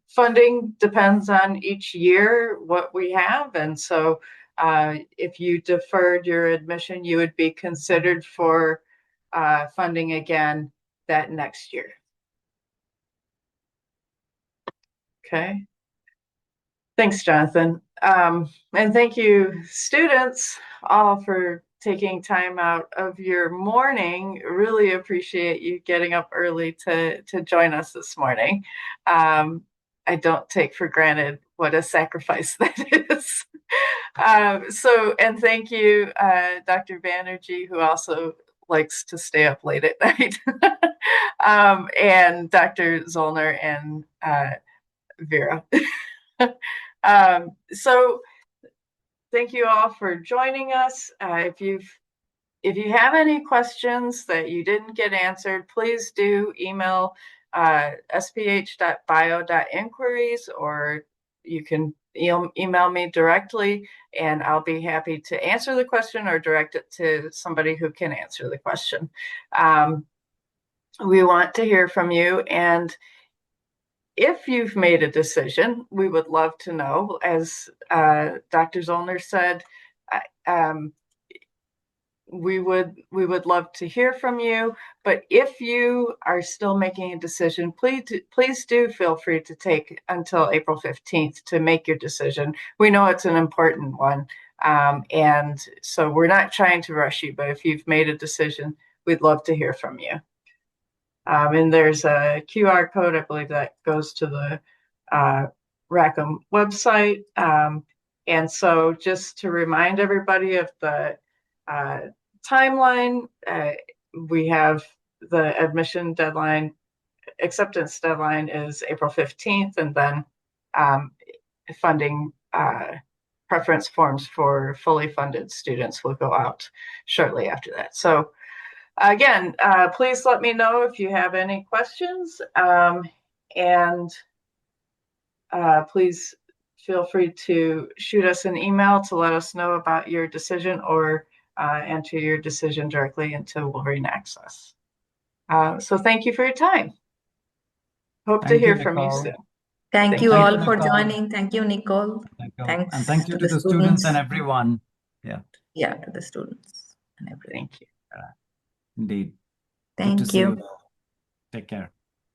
funding depends on each year what we have, and so if you deferred your admission, you would be considered for funding again that next year. Okay. Thanks, Jonathan. And thank you, students, all for taking time out of your morning. Really appreciate you getting up early to join us this morning. I don't take for granted what a sacrifice that is. And thank you, Dr. Banerjee, who also likes to stay up late at night, and Dr. Zollner and Vera. So thank you all for joining us. If you have any questions that you didn't get answered, please do email sph.bio.inquiries, or you can email me directly, and I'll be happy to answer the question or direct it to somebody who can answer the question. We want to hear from you, and if you've made a decision, we would love to know. As Dr. Zollner said, we would love to hear from you. But if you are still making a decision, please do feel free to take until April 15th to make your decision. We know it's an important one, and so we're not trying to rush you. But if you've made a decision, we'd love to hear from you. And there's a QR code, I believe, that goes to the Rackham website. And so just to remind everybody of the timeline, we have the admission deadline, acceptance deadline is April 15th, and then funding preference forms for fully funded students will go out shortly after that. So again, please let me know if you have any questions, and please feel free to shoot us an email to let us know about your decision, or enter your decision directly into Wolverine Access. So thank you for your time. Hope to hear from you soon. Thank you all for joining. Thank you, Nicole. Thanks. And thank you to the students and everyone. Yeah. Yeah, to the students and everyone. Thank you. Indeed. Thank you. Take care.